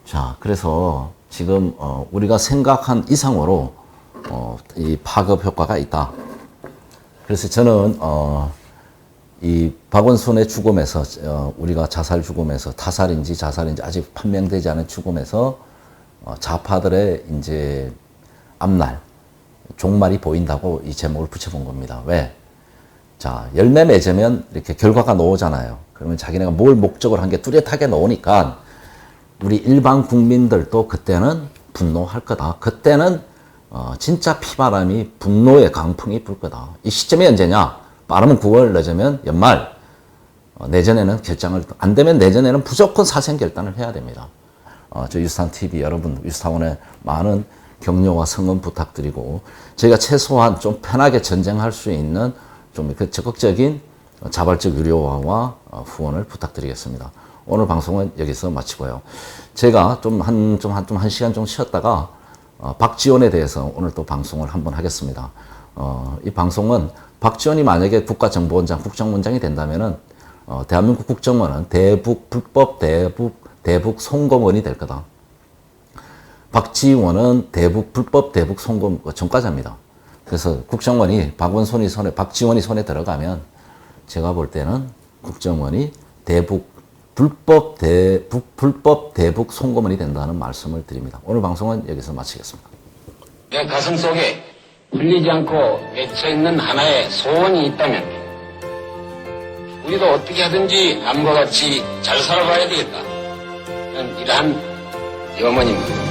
Speaker 1: 자, 그래서 지금 우리가 생각한 이상으로 이 파급 효과가 있다. 그래서 저는 이 박원순의 죽음에서 우리가 자살 죽음에서 타살인지 자살인지 아직 판명되지 않은 죽음에서 좌파들의 이제 앞날 종말이 보인다고 이 제목을 붙여본 겁니다. 왜? 자, 열매 맺으면 이렇게 결과가 나오잖아요. 그러면 자기네가 뭘 목적으로 한 게 뚜렷하게 나오니까 우리 일반 국민들도 그때는 분노할 거다. 그때는 진짜 피바람이 분노의 강풍이 불 거다. 이 시점이 언제냐? 빠르면 9월, 늦으면 연말. 내년에는 결정을, 안 되면 내년에는 무조건 사생 결단을 해야 됩니다. 저 유스탄TV 여러분, 유스타원에 많은 격려와 성원 부탁드리고, 저희가 최소한 좀 편하게 전쟁할 수 있는 좀 적극적인 자발적 유료화와 후원을 부탁드리겠습니다. 오늘 방송은 여기서 마치고요. 제가 한 시간 정도 쉬었다가, 박지원에 대해서 오늘 또 방송을 한번 하겠습니다. 이 방송은 박지원이 만약에 국가정보원장, 국정원장이 된다면은, 대한민국 국정원은 불법 대북 송금원이 될 거다. 박지원은 불법 대북 송금 전과자입니다. 그래서 국정원이 박지원이 손에 들어가면 제가 볼 때는 국정원이 불법 대북 송금원이 된다는 말씀을 드립니다. 오늘 방송은 여기서 마치겠습니다.
Speaker 2: 내 가슴 속에 풀리지 않고 맺혀있는 하나의 소원이 있다면 우리도 어떻게 하든지 남과 같이 잘 살아가야 되겠다. 이러한 염원입니다.